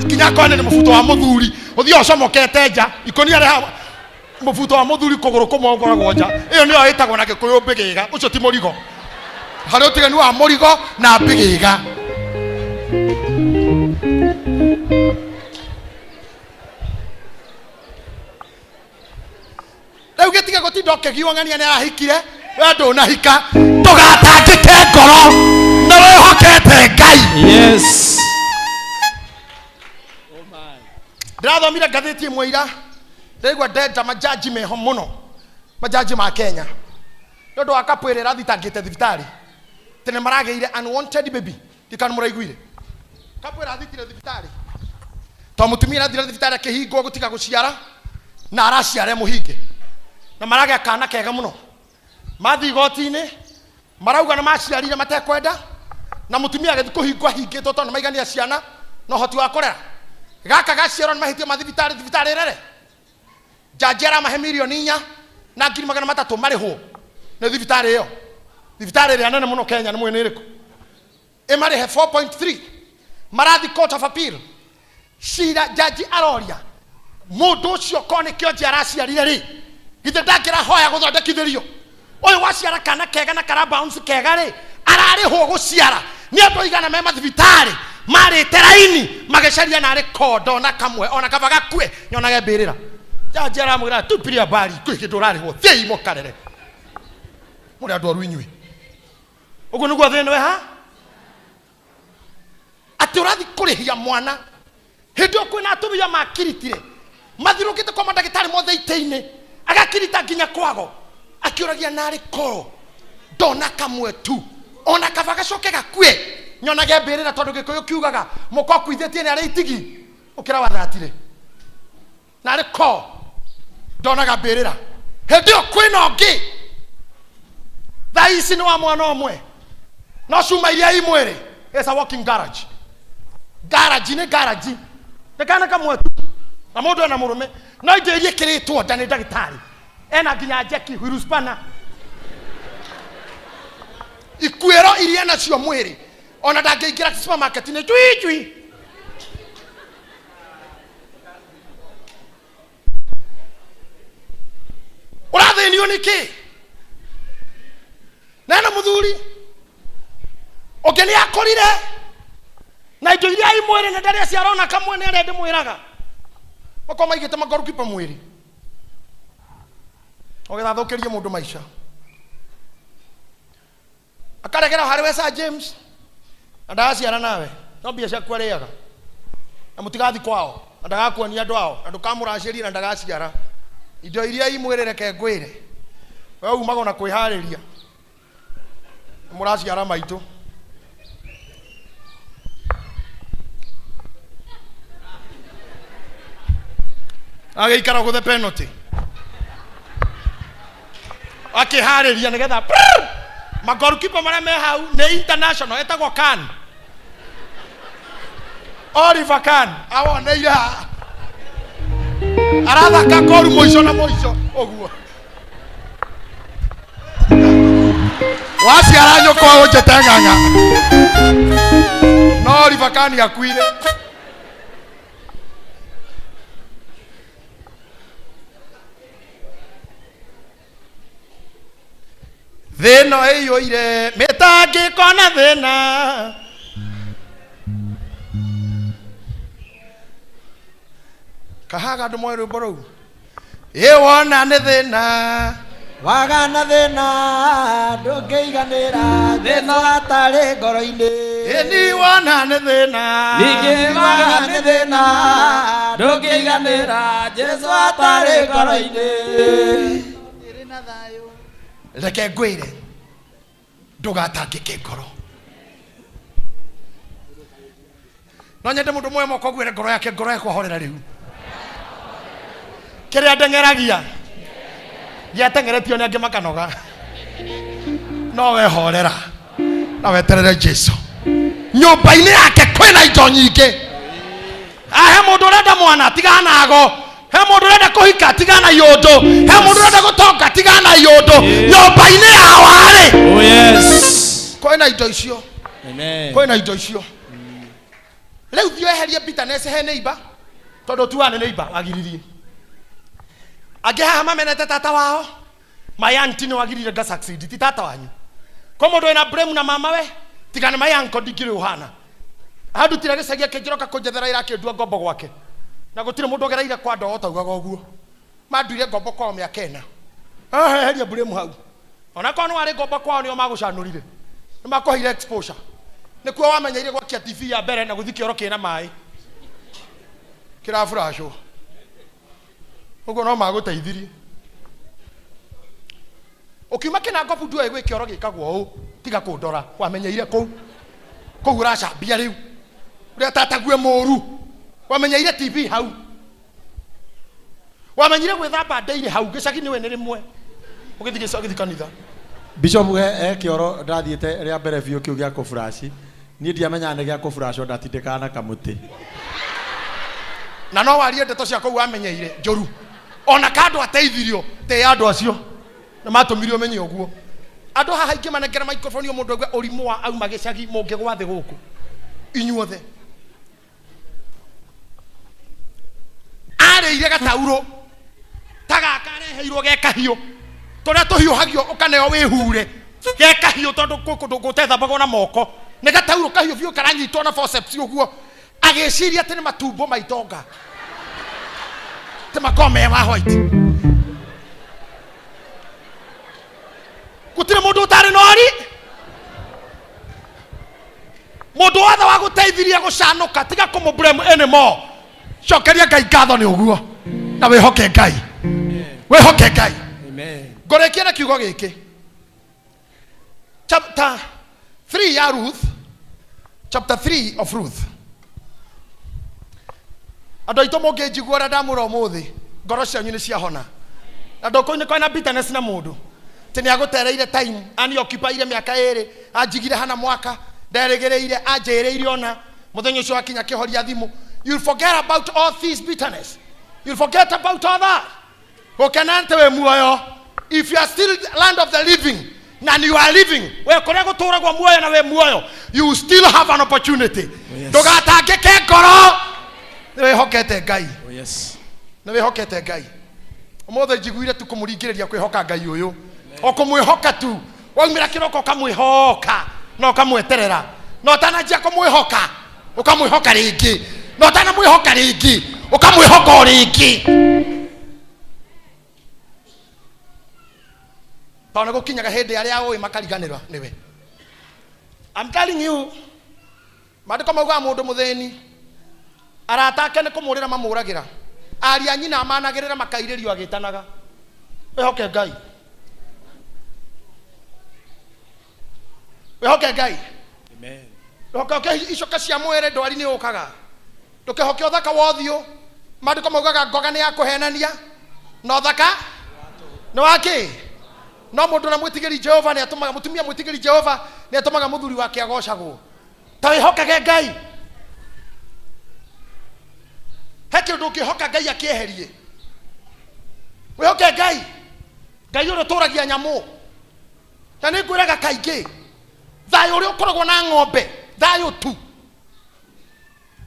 Speaker 1: kinya kone ni mufuto wa muthuri uthio ocomokete nja ikonia reha mufuto wa muthuri kuguru kumongoragwo nja iyo niyo itagwo na gikuyu mbigiga ucio ti murigo hari utiganu wa murigo na mbigiga rĩu gĩtige gũtinda ũkĩgiũng'ania nĩ arahikire we ndũnahika tũgatangĩke ngoro na wĩhokete Ngai.
Speaker 3: Yes.
Speaker 1: ndĩrathomire ngathĩti ĩmwe ira ndĩraigua ndenda majaji meho mũno majaji ma Kenya nĩ ũndũ wa kapu ĩrĩa ĩrathitangĩte thibitarĩ tene maragĩire unwanted baby ndikanu mũraiguire kapu ĩrathitire thibitarĩ to mũtumia arathire thibitarĩ akĩhingwo gũtiga gũciara na araciare mũhinge na maragĩa kana kega mũno mathi igoti-inĩ marauga na maciarire matekwenda na mũtumia agĩthi kũhingwo ahingĩtwo tondũ maigania ciana na ũhoti wa kũrera gaka gaciarwo nĩ mahĩtia ma thibitarĩ rere jaji aramahe milioni 4 na 300,000 marĩhwo nĩ thibitarĩ ĩyo thibitarĩ ĩrĩa nene mũno Kenya nĩ mwene ĩrĩkũ ĩmarĩhe 4.3 marathi court of appeal cira jaji aroria mũndũ ũcio ko nĩkĩo nji araciarire rĩ githĩ ndangĩrahoya gũthondekithĩrio ũyũ waciara kana kega na kara bounce kega rĩ ararĩhwo gũciara nĩ andũ aigana me mathibitarĩ marĩte raini magĩcaria narĩ kondo na kamwe ona kaba gakue nyonage mbĩrĩra jaji aramwĩra tupiria habari kwĩ kĩndũ ũrarĩhwo thiĩ mũkarere mũrĩ andũ aru inyuĩ ũguo nĩguo thĩna we ha atĩ ũrathi kũrĩhia mwana hĩndĩ ĩyo kwĩna atumia makiritire mathirũkĩte kwa mandagĩtarĩ mothe itĩ-inĩ agakirita nginya kwago akiuragia narĩ ko ndona kamwe tu ona kaba gacoke gakue nyonage mbĩrĩra tondũ gĩkũyũ kiugaga mũko kuithĩtie nĩ arĩ itigi ũkĩra wathatire narĩ ko ndonaga mbĩrĩra hĩndĩ ĩyo kwĩna ũngĩ thaa ici nĩ wa mwana ũmwe no cuma iria imwĩrĩ is a walking garage nĩ garage ndekana kamwe tu na mũndũ ena mũrũme no indo iria ĩkĩrĩtwo nda nĩ ndagĩtarĩ ena nginya njeki huruspana ikuĩro iria nacio mwĩrĩ ona ndangĩingĩra supermarket-inĩ cui ũrathĩnio nĩkĩ na ena mũthuri ũngĩ nĩ akũrire na indo iria imwĩrĩ nĩ ndarĩa ciarona kamwe nĩ arĩa ndĩmwĩraga oko maigĩte magorukipa mwĩrĩ ũgĩthathũkĩrie mũndũ maica akaregera harĩ we Sir James na ndagaciara nawe no mbia ciaku arĩaga na mũtigathi kwao na ndagakuonia andũ ao na ndũkamũracĩria na ndagaciara indo iria imwĩrĩ reke ngwĩre we umaga na kwĩharĩria mũraciara maitũ agĩikara gũthe penalty akihariria nigetha magorukipa maria me hau ni international etagwo Khan Oliver Khan awoneire arathaka koru moico na moico oguo waciara nyũkwa ũnjĩte ng'ang'a no Oliver Khan akuire thĩno ĩiyũire mĩtangĩko na thĩna kahaga andũ moĩ rwĩmbo rũu ĩwona nĩ thĩna
Speaker 4: wagana thĩna ndũngĩiganĩra thĩna atarĩ ngoro-inĩ
Speaker 1: ĩni wona nĩ thĩna
Speaker 4: ningĩ wagana nĩ thĩna ndũngĩiganĩra Jesũ atarĩ ngoro-inĩ ĩrĩ na thayũ
Speaker 1: reke ngwĩre ndũgatangĩke ngoro no nyende mũndũ mũwe moko ngwĩre ngoro yake kwahorera rĩu kĩrĩa ndeng'eragia gĩateng'eretio nĩ angĩ makanoga no wehorera na weterere Jesũ nyũmba-inĩ yake kwĩna indo nyingĩ he mũndũ ũrenda mwana tigana nago he mũndũ ũrenda kũhika tigana yũndũ he mũndũ ũrenda gũtonga tigana yũndũ nyũmba-inĩ yao arĩ kwĩna indo icio kwĩna indo icio rĩu thiĩ weherie bitterness he neighbor tondũ tuane neighbor wagiririe angĩ haha mamenete tata wao my auntie nĩ wagirire nga succeed ti tata wanyu kwa mũndũ wĩna blame na mama we tigana my uncle ndingĩrĩ ũhana handutire gĩcagia kĩnjĩroka kũnjethera ira akĩndua ngombo gwake na gũtirĩ mũndũ ũgereire kwa ndoo taugaga ũguo manduire ngombo kwao mĩaka ĩna heria blame hau onakorwo nĩ warĩ ngombo kwao nĩo magũcanũrire nĩ makũheire exposure nĩkuo wamenyeire gwakia TV ya mbere na gũthi kĩoro kĩna maĩ kĩrafurashwo ũguo no magũteithirie ũkiuma kĩnango bundu ĩgwĩ kĩoro gĩkagwo ũũ tiga kũndora wamenyeire kũu ũracambia rĩu ũrĩa tatague mũru wamenyeire TV hau wamenyire gwĩthamba ndeire hau gĩcagi-inĩ we nĩ rĩmwe ũgĩthi kanitha
Speaker 4: Bishop kĩoro ndathiĩte rĩa mbere biũ kĩu gĩa kũfurashi niĩ ndiamenyaga nĩ gĩa kũfurashwo ndatindĩkaga na kamũtĩ
Speaker 1: na no warie ndeto cia kũu wamenyeire njũru ona kandũ ateithirio te andũ acio na matũmirio menye ũguo andũ haha ingĩ manengera microphone mũndũ auga ũrimũ wa auma gĩcagi mũngĩ gwa thĩ gũkũ inyuothe arĩire gataurũ tagaka areheirwo ge kahiũ tũrĩa tũhiũhagio ũkaneo wĩhure ge kahiũ tondũ gũtethambagwo na moko nĩ gataurũ kahiũ biũ karanyitwo na forceps ũguo agĩciria atĩ nĩ matumbo ma itonga te makome ma white gũtirĩ mũndũ ũtarĩ nori mũndũ wothe wa gũteithiria gũcanũka tiga kũmũblame anymore cokeria Ngai ngatho nĩ ũguo na wĩhoke Ngai wĩhoke Ngai ngũrĩkia na kiugo gĩkĩ chapter 3 ya Ruth chapter 3 of Ruth andũ aitũ mũngĩnjigua ũrĩa ndamwĩra ũmũthĩ ngoro cianyu nĩ ciahona na ndũkũinĩ kwĩna bitterness na mũndũ tĩ nĩ agũtereire time aniokipaire mĩaka ĩrĩ anjigire hana mwaka nderĩgĩrĩire anjĩrĩire ona mũthenya ũcio akinya kĩhoria thimũ you'll forget about all this bitterness you'll forget about all that gũkenante wĩ muoyo if you are still land of the living and you are living we kũrĩa gũtũragwo muoyo na wĩ muoyo you still have an opportunity ndũgatangĩke ngoro nĩ wĩhokete Ngai nĩ wĩhokete Ngai ũmũthĩ njiguire tu kũmũringĩrĩria kwĩhoka Ngai ũyũ o kũmwĩhoka tu waumĩra kĩroko ũkamwĩhoka na ũkamweterera na ũtananjia kũmwĩhoka ũkamwĩhoka rĩngĩ na ũtanamwĩhoka rĩngĩ ũkamwĩhoka o rĩngĩ tondũ gũkinyaga hĩndĩ arĩa ũĩ makariganĩrwo nĩwe I'm telling you maandĩko maugaga mũndũ mũthĩni arata ake nĩ kũmũrĩra mamũragĩra ari a nyina amanagĩrĩra makairĩrio agĩtanaga wĩhoke Ngai wĩhoke Ngai amen wĩhoke icoka cia mwĩrĩ ndwari nĩ ũkaga ndũkĩhoke ũthaka wa ũthiũ maandĩko maugaga ngoga nĩ ya kũhenania na ũthaka nĩ wakĩ no mundu na mwitigiri Jehova ni atumaga mutumia mwitigiri Jehova ni atumaga muthuri wake agocagwo tawe hokage Ngai heke nduki hoka Ngai akieherie we hoke Ngai uro turagia nyamu na ni ngwiraga kaingi thayo uri ukoragwo na ng'ombe thayo tu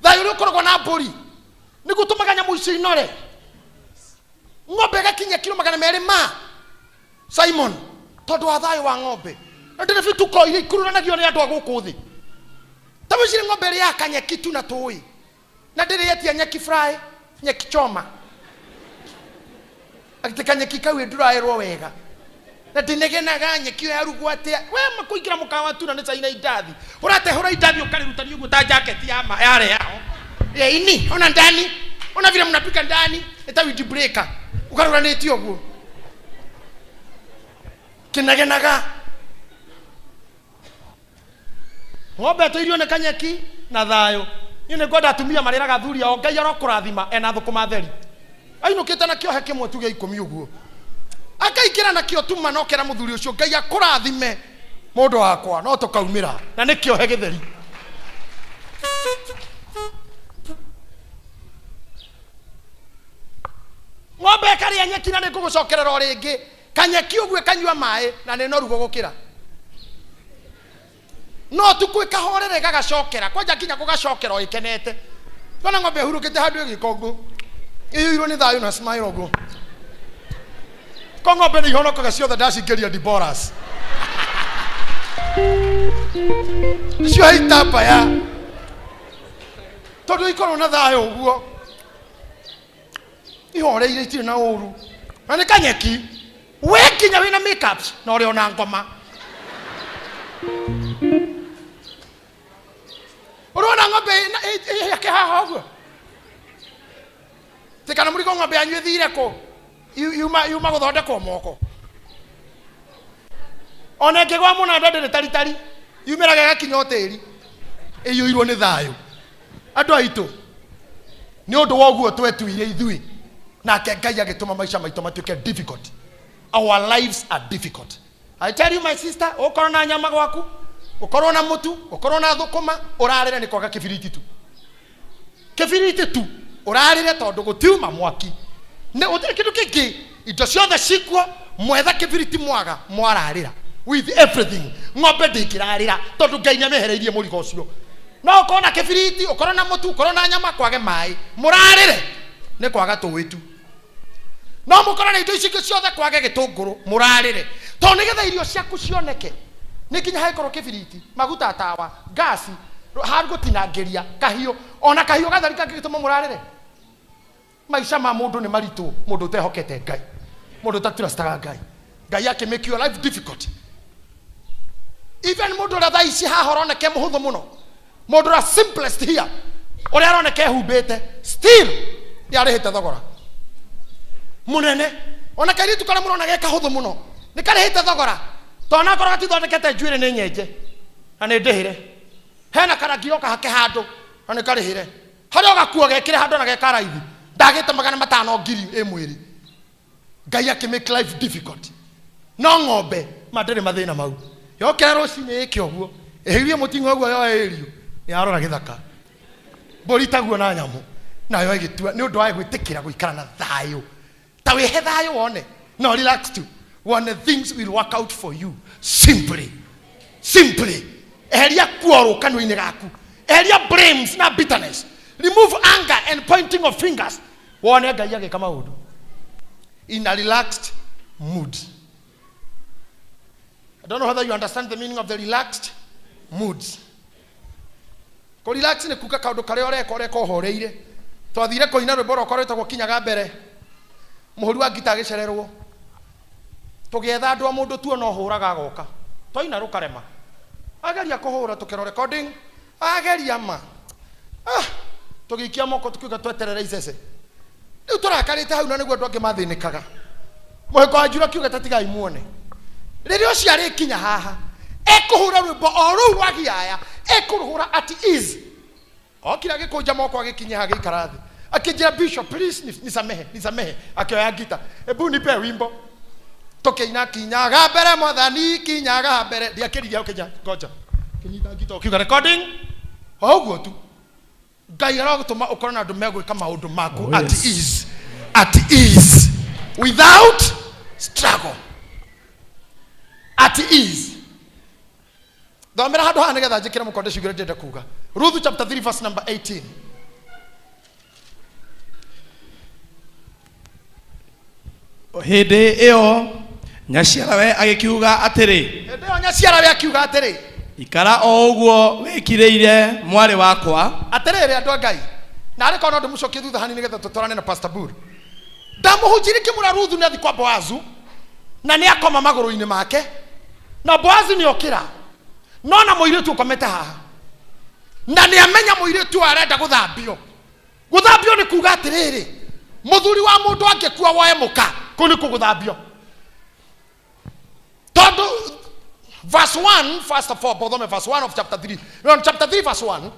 Speaker 1: thayo uri ukoragwo na mburi ni gutumaga nyamu ici inore ng'ombe gakinya kilo 200 ma Simon tondu wa thayo wa ng'ombe ndire bituko iri kururanagio ni andu aguku thi tawicire ng'ombe ri yakanyeki tu na tui na ndire yetia nyeki fry nyeki choma akiteka nyeki kawe ndurairwo wega na ndinegenaga nyeki ya rugu atia we makuigira mukawa tu na ni caina idathi urate hura idathi ukarutani ugu ta jacket ya yare yao ini ona ndani ona vile mnapika ndani eta widi breaker ukarura neti ogu kinagenaga ng'ombe to irio ne kanyeki na thayo ine goda atumia marira gathuri o Ngai arokurathima ena thukuma theri ainukite na kio heke mwe tuge 10 uguo akaikira na kio tuma nokera muthuri ucio Ngai akurathime mundu wakwa no tukaumira na nikio hege theri ng'ombe kari anyeki na nikugucokerera ringi kanyeki uguo kanyua mai na ni no rugo gukira no tukwika horere gagacokera kwanja kinya kugacokera o ikenete kona ng'ombe hurukite handu igikongo iyo iro ni thayo na smile ogo ko ng'ombe ni honokaga ciothe ndacingeria diboras cio haitamba ya tondu ikorwo na thayo uguo ihoreire itire na uru na ni kanyeki we kinya wina makeups na uri ona ngoma urona ng'ombe yake haha uguo tikana muri ng'ombe anyu thire ko yuma guthondekwo moko ona ngigwa muna ndende tari yumiraga gakinya oteri iyo irwo ni thayo andu aitu ni undu woguo twetuire ithui na Ngai agituma maisha maitu matuke difficult. Our lives are difficult. I tell you my sister, ukorwo na nyama gwaku, ukorwo na mutu, ukorwo na thukuma, urarire ni kwaga kibiriti tu. Kibiriti tu urarire tondu gutiuma mwaki. Ne utire kindu kingi indo ciothe cikwo mwetha kibiriti mwaga mwararira with everything. Ng'ombe ndikirarira tondu Ngai nyamehereirie murigo ucio. No ukorwo na kibiriti, ukorwo na mutu, ukorwo na nyama kwage mai, murarire ni kwaga tuwitu. No mukora na indo ici ciothe kwage gitunguru murarire to nigetha irio ciaku cioneke nikinya haikoro kibiriti maguta tawa gasi hargutinangiria kahio ona kahio gatharika gituma murarire maisha ma mundu ni maritu mundu tehokete Ngai mundu taturastaga Ngai yake make your life difficult. Even mundu ra thaici hahoroneke muhuthu muno mundu ra simplest here uri aroneke humbite still yarihite thogora munene ona kairitu kala murona geka huthu muno ni karihite thogora to na korwo gatithondekete njuire ni nyenje na ni ndihire hena karagio kahake handu na ni karihire haria gakuo gekire handu na geka raithi ndagite 500 ngiri mwiri. Ngai ake make life difficult. No ng'ombe madere mathina mau yokera rucini iki oguo ehirie mutingo oguo yo erio ni arora githaka mburi taguo na nyamu nayo igitua ni undu wa gwitikira guikara na thayo tawe he thayo wone no relax tu one things will work out for you simply eheria kuoro kanwa-ini gaku eheria blames na bitterness remove anger and pointing of fingers wone Ngai agika maundu in a relaxed mood. I don't know whether you understand the meaning of the relaxed moods. Ko relax ni kuka kaundu kare oreko horeire twathire koina rwimbo rokoretwo gukinyaga mbere muhuri wa ngita agicererwo tugietha andu a mundu tu no huraga goka toina rukarema ageria kuhura tukero recording ageria ma tugikia moko tukiuga tweterere icece riu turakarite hau na niguo andu angi mathinikaga muheko ajura kiuga tatigai muone ririo ciari kinya haha ekuhura rwimbo oru rwagiaya ekuruhura at ease okira gikunja moko agikinya hagi karathi akijira bishop please nisamehe akioya ngita ebu nipe wimbo tokeina kinyaga mbere mwathani kinyaga mbere ndiakiriria ukenya koja kinyita ngito kiuga recording oguo tu ngai aragutuma ukora na ndu megwika maundu maku at ease without struggle at ease. Thomera handu ha nigetha njikire mukonde cigire ndende kuga Ruth chapter 3 verse number 18.
Speaker 3: Hĩndĩ ĩyo nyaciarawe agĩkiuga atĩrĩ,
Speaker 1: hĩndĩ ĩyo nyaciarawe akiuga atĩrĩ,
Speaker 3: ikara o ũguo wĩkirĩire mwarĩ wakwa.
Speaker 1: Atĩrĩrĩ andũ a Ngai, na arĩ kono ndĩmũcokie thutha hani nigetha tũtwarane na Pastor Bur. Ndamũhunjiri kĩmũra Ruth nĩ athi kwa Boazu na nĩ akoma magũrũ-inĩ make na Boazu nĩ okĩra no na mũirĩtu ũkomete haha na nĩ amenya mũirĩtu arenda gũthambio. Gũthambio nĩ kuuga atĩrĩrĩ, mũthuri wa mũndũ angĩkua woe mũka kũu nĩ kũgũthambio. Tondũ verse 1 first of all, bothome verse 1 of chapter 3. No, chapter 3 verse 1.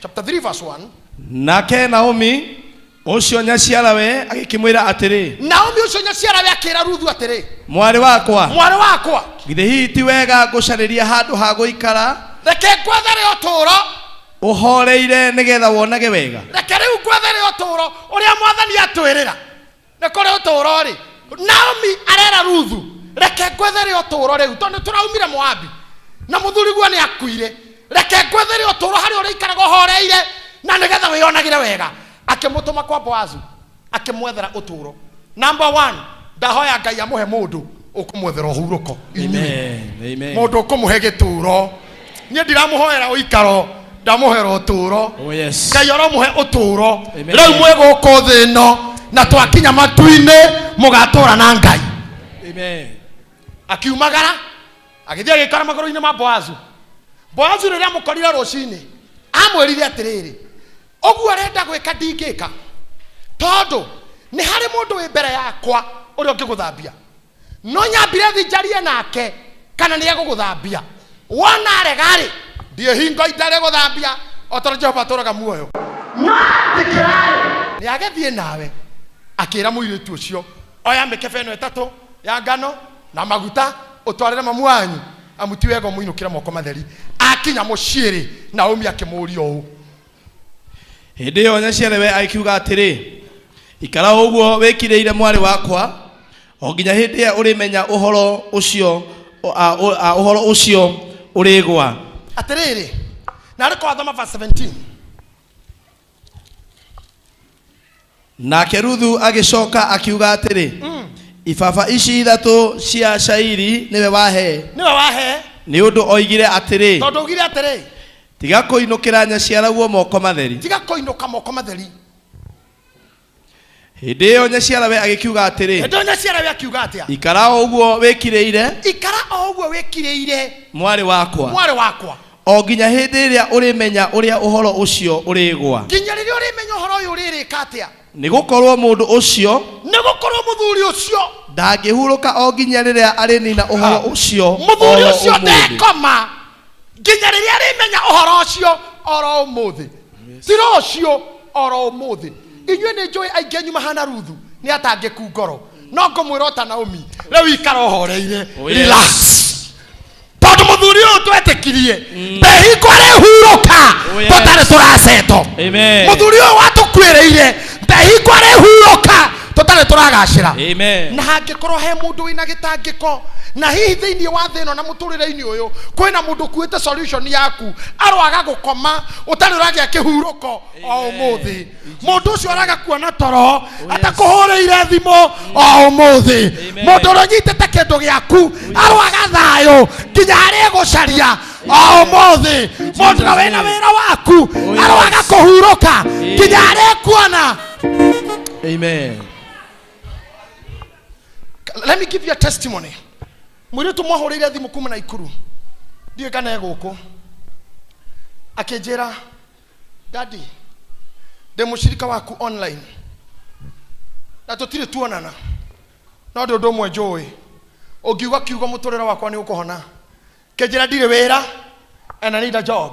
Speaker 1: Chapter 3 verse 1.
Speaker 3: Nake Naomi ũcio nyaciarawe agĩkĩmwĩra atĩrĩ,
Speaker 1: Naomi ũcio nyaciarawe akĩra Ruthu atĩrĩ,
Speaker 3: mwarĩ wakwa
Speaker 1: githĩ
Speaker 3: hihi ti wega ngũcarĩria handũ ha gũikara,
Speaker 1: reke ngwethere ũtũũro
Speaker 3: ũhoreire nĩgetha wonage wega.
Speaker 1: Reke rĩu ngwethere ũtũũro ũrĩa mwathani atwĩrĩra. Nĩ kũrĩ ũtũũro rĩ, Naomi arera Ruthu reke ngwethere ũtũũro rĩu tondũ tũraumire Moabi na mũthuri guo nĩ akuire. Reke ngwethere ũtũũro harĩa ũrĩikaraga ũhoreire na nĩgetha wĩonagĩre wega. Akĩmũtũma kwa Boazu akĩmwethera ũtũũro. Number 1, ndahoya Ngai amũhe mũndũ ũkũmwethera ũhurũko.
Speaker 3: Amen.
Speaker 1: Mũndũ ũkũmũhe gĩtũũro. Niĩ ndiramũhoera ũikaro, ndamũhera ũtũũro.
Speaker 3: Oh yes.
Speaker 1: Ngai aromũhe ũtũũro.
Speaker 3: Amen.
Speaker 1: Rĩu mwĩgũkũ thĩ ĩno na twakinya matu-inĩ mũgatũũra na Ngai.
Speaker 3: Amen.
Speaker 1: Akiumagara agĩthiĩ agĩikara magũrũ-inĩ ma Boazu. Boazu rĩrĩa amũkorire rũcinĩ amwĩrire atĩrĩrĩ, ũguo arenda gwĩka ndingĩka tondũ nĩ harĩ mũndũ wĩ mbere yakwa ũrĩa ũngĩgũthambia, no nyambire thĩnjarie nake kana nĩ egũgũthambia. Wona aregarĩ ndiĩ hingo itarĩ gũthambia o tondũ Jehova atũũraga muoyo. No atĩkĩrarĩ nĩ agĩthiĩ nawe akĩra mũirĩtu ũcio, oya mĩkebe ĩno ĩtatũ ya ngano na maguta ũtwarĩre mamu wanyu amuti wega mũinũkĩre moko matheri. Akinya mũciĩ Naomi akĩmũũria ũũ,
Speaker 3: hĩndĩ ĩyo nyaciarawe agĩkiuga atĩrĩ, ikara ũguo wĩkirĩire mwarĩ wakwa o nginya hĩndĩ ĩrĩa ũrĩmenya ũhoro ũcio ũrĩgwa.
Speaker 1: Atĩrĩrĩ, na arĩ kwathoma verse 17.
Speaker 3: Nake Ruthu agĩcoka akiuga atĩrĩ, ibaba ici ithatũ cia cairi nĩwe wahe, nĩ ũndũ oigire atĩrĩ,
Speaker 1: tondũ oigire atĩrĩ,
Speaker 3: tiga kũinũkĩra nyaciaraguo moko matheri.
Speaker 1: tiga kũinũka moko matheri.
Speaker 3: Hĩndĩ ĩyo nyaciarawe agĩkiuga atĩrĩ,
Speaker 1: Hĩndĩ ĩyo nyaciarawe akiuga atĩa,
Speaker 3: ikara ũguo wĩkirĩire
Speaker 1: ikara o ũguo wĩkirĩire
Speaker 3: mwarĩ wakwa o nginya hĩndĩ ĩrĩa ũrĩmenya ũrĩa ũhoro ũcio ũrĩgwa.
Speaker 1: nginya rĩrĩa ũrĩmenya ũhoro ũyũ ũrĩrĩka atĩa,
Speaker 3: nĩ gũkorwo mũndũ ũcio
Speaker 1: nĩ gũkorwo mũthuri ũcio
Speaker 3: ndangĩhurũka o nginya rĩrĩa arĩnina ũhoro ũcio.
Speaker 1: mũthuri ũcio ndekoma nginya rĩrĩa arĩmenya ũhoro ũcio oro ũmũthĩ, ti rũciũ oro ũmũthĩ. Inyuĩ nĩ njũĩ aingĩ anyu mahana Ruthu nĩ atangĩku ngoro, no ngũmwĩra ta Naomi rĩu ikara ũhoreire, relax, tondũ mũthuri ũyũ twetĩkirie ndehingwo arĩhurũka tũtarĩ tũraceto. Mũthuri ũyũ watũkuĩrĩire ndehingwo arĩhurũka tũtarĩ tũragacĩra. Na hangĩkorwo he mũndũ wĩna gĩtangĩko na hihi thĩinĩ wa thĩ ĩno na mũtũrĩre-inĩ ũyũ kwĩna mũndũ kuĩte solution yaku arwaga gũkoma ũtarĩ ũragĩa kĩhurũko o ũmũthĩ, mũndũ ũcio araga kuona toro atakũhũrĩire thimũ o ũmũthĩ, mũndũ ũrĩa ũnyitĩte kĩndũ gĩaku arwaga thayũ nginya harĩ gũcaria o ũmũthĩ, mũndũ ũrĩa wĩna wĩra waku arwaga kũhurũka nginya harĩ kuona.
Speaker 3: Amen.
Speaker 1: Let me give you a testimony. Mũirĩtu mwahũrĩire thimũ kuma na Ikuru, ndiũĩ kana e gũkũ, akĩnjĩra daddy ndĩ mũcirika waku online na tũtirĩ tuonana, no ndĩ ũndũ ũmwe njũĩ, ũngiuga kiugo mũtũrĩre wakwa nĩ ũkũhona. Kĩnjĩra ndirĩ wĩra and I need a job.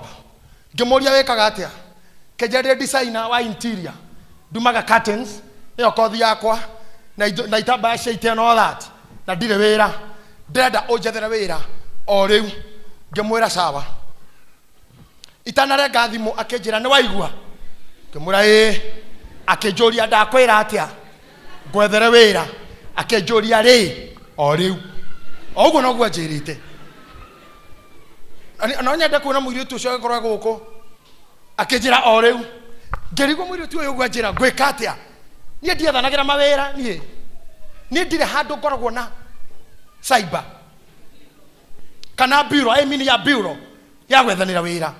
Speaker 1: Ngĩmũria wĩkaga atĩa, kĩnjĩra ndĩ designer wa interior, ndumaga curtains, nĩyo kothi yakwa na itambaya cia ite and all that. na ndire wira ndenda onjethere wira o riu ngimwira sawa itanarenga thimu akinjira ni waigua ngimwira akinjuria ndakwira atia gwethere wira akinjuria ri o riu oguo noguo njirite no nyende kuona muiritu ucio agikorwo guku akinjira o riu ngirigwo muiritu uyu uguo njira gwika atia nie ndiethanagira mawira nie ndire handu ngoragwo na cyber kana bureau ya bureau ya gwethanira wira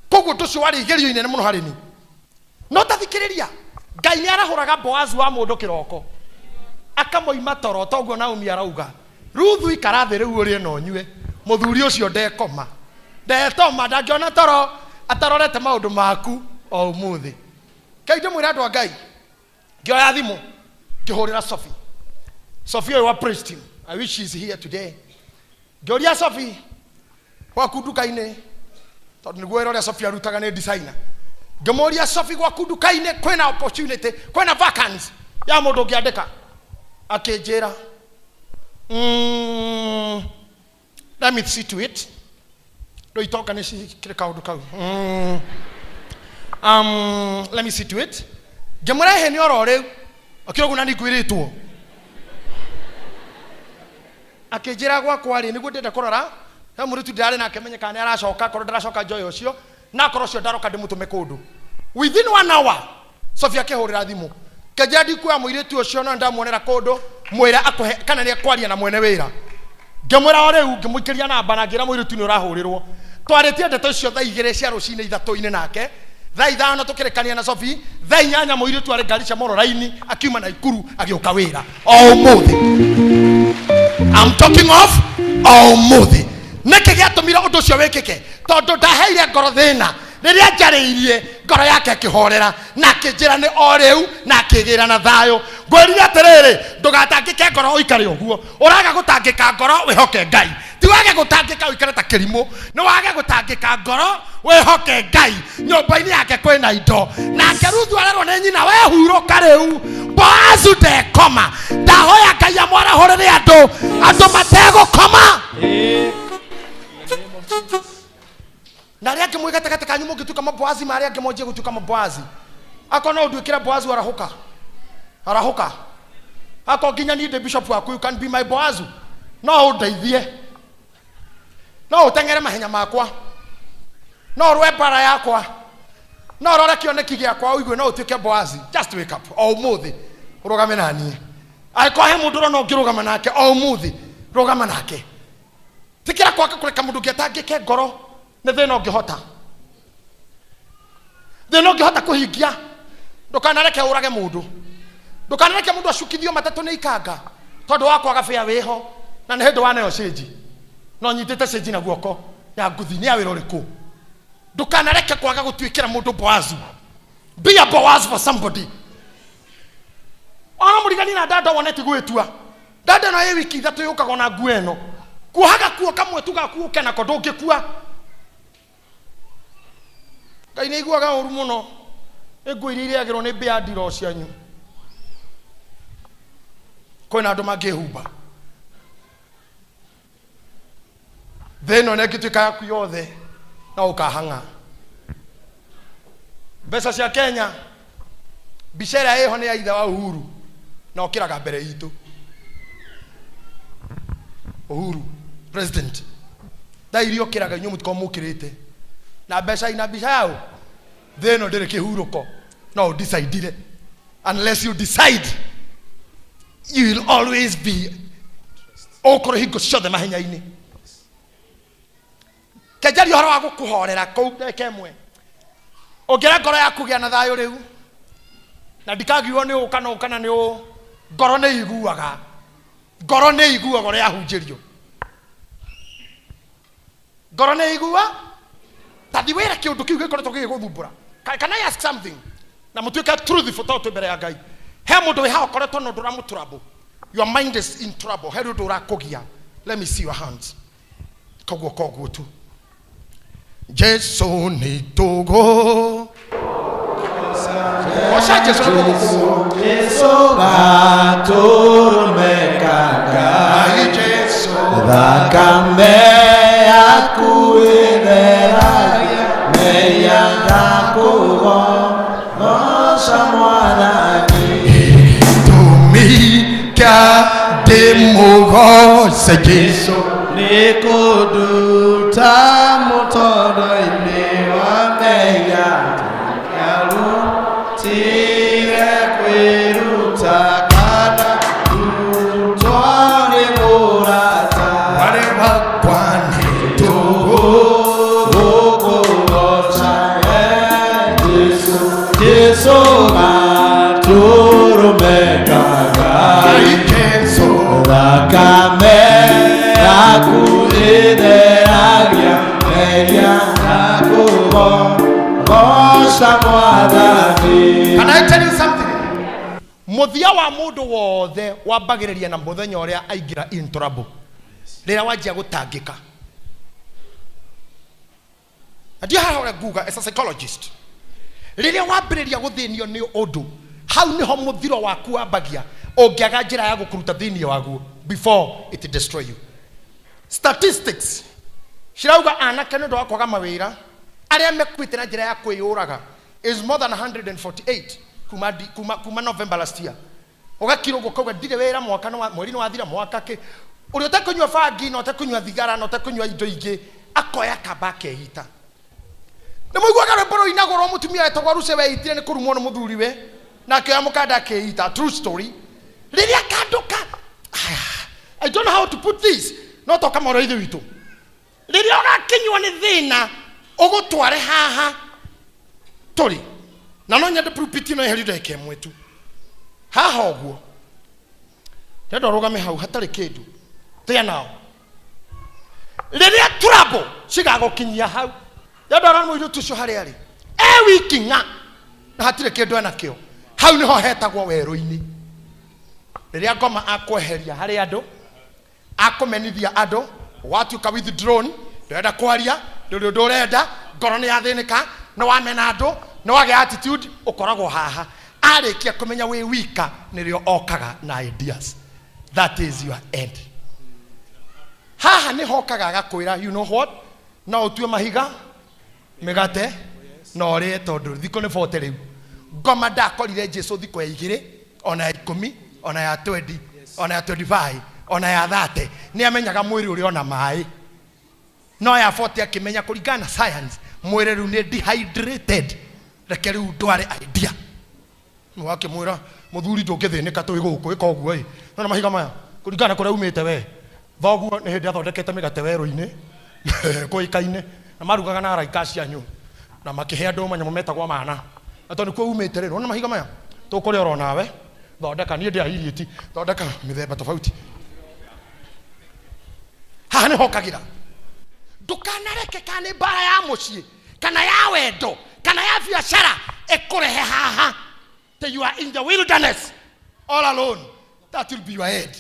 Speaker 1: koguo tucio wari igerio inene muno harini no tathikiriria Ngai ni arahuraga Boazu wa mundu kiroko akamoima toro toguo Naomi arauga Ruthu ikarathi riu uri no nyue muthuri ucio ndekoma ndetoma ndangiona toro atarorete maundu maku o umuthi kaide mwira andu a Ngai ngioya thimu ngihurira Sophie wa praised him. I wish she's here today. Gloria Sophie wa kudukaine tondu niguo ira Sophie arutaga ni designer Gemoria Sophie wa kudukaine kwena opportunity kwena vacancy ya mundu ngiandika akinjira let me see to it do itoka ni kire kaundu kau let me see to it ngemura he ni oro riu akirogu nani kwiritwo akinjira gwa kwari niguo ndenda kurora he muritu ndari nake menye kana aracoka korwo ndaracoka joy ucio na korwo cio ndaroka ndimutume kundu within 1 hour Sophia akihurira thimu kejadi kwa muiritu ucio no ndamuonera kundu mwira akuhe kana ni akwaria na mwene wira ngemwira ore u ngimuikiria namba na ngira muiritu ni urahurirwo twaritie ndeto cio thaa 2 cia rucine 3 nake thaa 5 tukirekania na Sophie thaa 8 muiritu ari ngari cia moro raini akiuma na ikuru agioka wira o muthi I'm talking of o muthi neke giatumira undu cio wikike tondu ndaheire ngoro thina riria njariirie ngoro yake akihorera na akinjira ni o riu na akigira na thayo ngwirire atiriri ndugatangike ngoro uikare uguo uraga gutangika ngoro wihoke Ngai ti wage gutangika uikare ta kirimo ni wage gutangika ngoro wihoke Ngai nyumba-ini yake kwina indo na Ruthu arerwo ni nyina we huruka riu Boazu ndekoma ndahoya Ngai amwarahurire andu mategukoma na ria kimwe gatakata kanyu mugituka maboazi maria ngemonje gutuka maboazi akona udwikira Boazu arahuka ako ginya ni the bishop waku you can be my Boazu no udeithie no utengere mahenya makwa no rwe bara yakwa no rore kioneki giakwa uigwe no utuke Boazi just wake up o muthi rugame nani aikohe mundu no ngirugama nake o muthi rugama nake tikira kwaka kureka mundu ngiatangike ngoro ne thina ngihota kuhingia ndukanareke urage mundu ndukanareke mundu acukithio matatu ni ikanga tondu wakwa gabia wiho na ne hindu wanayo stage no nyitite stage na guoko ya nguthi ni awira uriku ndukanareke kwaga gutwikira mundu Boazu be a Boaz for somebody ona murigani na dada woneti gwetua dada no ye wiki 3 yukaga na nguo eno kuhaga kuo kamwe tugakuuke na kodonge kuwa Ngai ni iguaga uru muno egwirire agirwo ni beadiro cianyu kwina andu mangihumba theno nekituika yaku yothe na ukahanga mbeca cia Kenya bicera eho ni ya ithe wa Uhuru na okiraga mbere itu Uhuru president dairio kiraga nyu mutiko mukirite na mbeca ina bica yao theno ndire kihuruko no decide unless you decide you will always be okoro hingo ciothe mahenya-ini kejari horo wa gukuhorera kou ndekemwe ongira ngoro yaku gia na thayo riu na ndikagiwo ni ukana ni ngoro ni iguaga ri ahunjirio ngoro ni igua tadi wera kiundu kiu gikoretwo giguthumbura can I ask something na mutuika truthful to mbere ya Ngai he mundu we ha okoretwo no ndura muturabo your mind is in trouble he ndu urakugia let me see your hands koguo tu Jesu ni tugo Jesu gaturumekaga
Speaker 4: thakame yaku ĩtheragia mehia ndakũgoca Mwathani
Speaker 1: tumika ndĩmũgoce Jesũ
Speaker 3: nĩkũnduta mũtondũ-inĩ wa mehia ngarutire kwĩruta kana rutwo nĩ mũrata
Speaker 1: warĩ wakwa
Speaker 3: nĩtũgũkũgoca Jesũ Jesũ gatũrũmekaga
Speaker 1: Jesũ
Speaker 4: thakame yaku ĩtheragia mehia ndakũgoca Mwathani.
Speaker 1: Can I tell you something? Muthia wa mundu wothe wambagĩrĩria na muthenya ũrĩa aingĩra in trouble. Rĩrĩa wanjia gũtangĩka. Ndio haha nguga as a psychologist. Rĩrĩa wambĩrĩria gũthĩnio nĩ ũndũ, hau nĩho mũthiro waku wambagia ũngĩaga njĩra ya gũkũruta thĩinĩ waguo before it destroy you. Statistics cirauga anake nĩ ũndũ wa kwaga mawĩra arĩa mekuĩte na njĩra ya kwĩyũraga is more than 148 kuma November last year. Ugakira ugo kauga ndire wĩra mwaka no mweri no wathira mwaka ke uri utakunywa bangi no utakunywa thigara no utakunywa indo ingĩ akoya kaba kehita. Nĩ mũiguaga rwĩmbo inagorwo mutumia etagwo Ruce weitire nĩ kũrumwo nĩ mũthuri we na akĩoya mũkanda akehita. True story. Rĩrĩa kanduka I don't know how to put this. No toka moro ithu witũ. Rĩrĩa ũgakinywa nĩ thĩna ũgũtware haha tũrĩ na no nyende pulpit no eheri ndeke ĩmwe tu haha ũguo ndenda ũrũgame hau hatarĩ kĩndũ tia nao rĩrĩa trouble cigagũkinyia hau ndenda ũrona mũirĩtu ũcio harĩa arĩ wiki ng'a na hatirĩ kĩndũ enakĩo hau nĩho hetagwo werũ-inĩ rĩrĩa ngoma akweheria harĩ andũ akũmenithia andũ watuĩka withdrawn ndenda kwaria ndũrĩ ũndũ ũrenda ngoro nĩ yathĩnĩka nĩ wamena andũ nĩ wagĩa attitude ũkoragwo haha arĩkia kũmenya wĩ wika nĩrĩo okaga na ideas. That is your end. Haha nĩ hokaga agakwĩra you know what no ũtue mahiga mĩgate na ũrĩe tondũ thikũ nĩ 40 rĩu ngoma ndakorire Jesũ thikũ ya 2 ona ya 10 ona ya 20 ona ya 25 ona ya 30 nĩ amenyaga mwĩrĩ ũrĩ ona maĩ no ya 40 akĩmenya kũringana na science mwĩrĩ rĩu nĩ dehydrated reke rĩu ndware idea wakĩmwĩra mũthuri ndũngĩthĩnĩka tũĩ gũkũ ĩka ũguo na mahiga maya kũringana kũrĩa umĩte we thoguo nĩ hĩndĩ athondekete mĩgate werũ-inĩ kũikaine na marugaga na araika cianyu na makĩhe andũ manyamũ metagwo mana na tondũ nĩkuo umĩte rĩ na mahiga maya tũkũrĩa oro nawe thondeka niĩ ndĩa irieti thondeka mĩthemba tofauti haha nĩ hokagĩra ndukanareke kana nĩ mbara ya mũciĩ kana ya wendo kana ya biacara ĩkũrehe haha till you are in the wilderness all alone. That will be your head.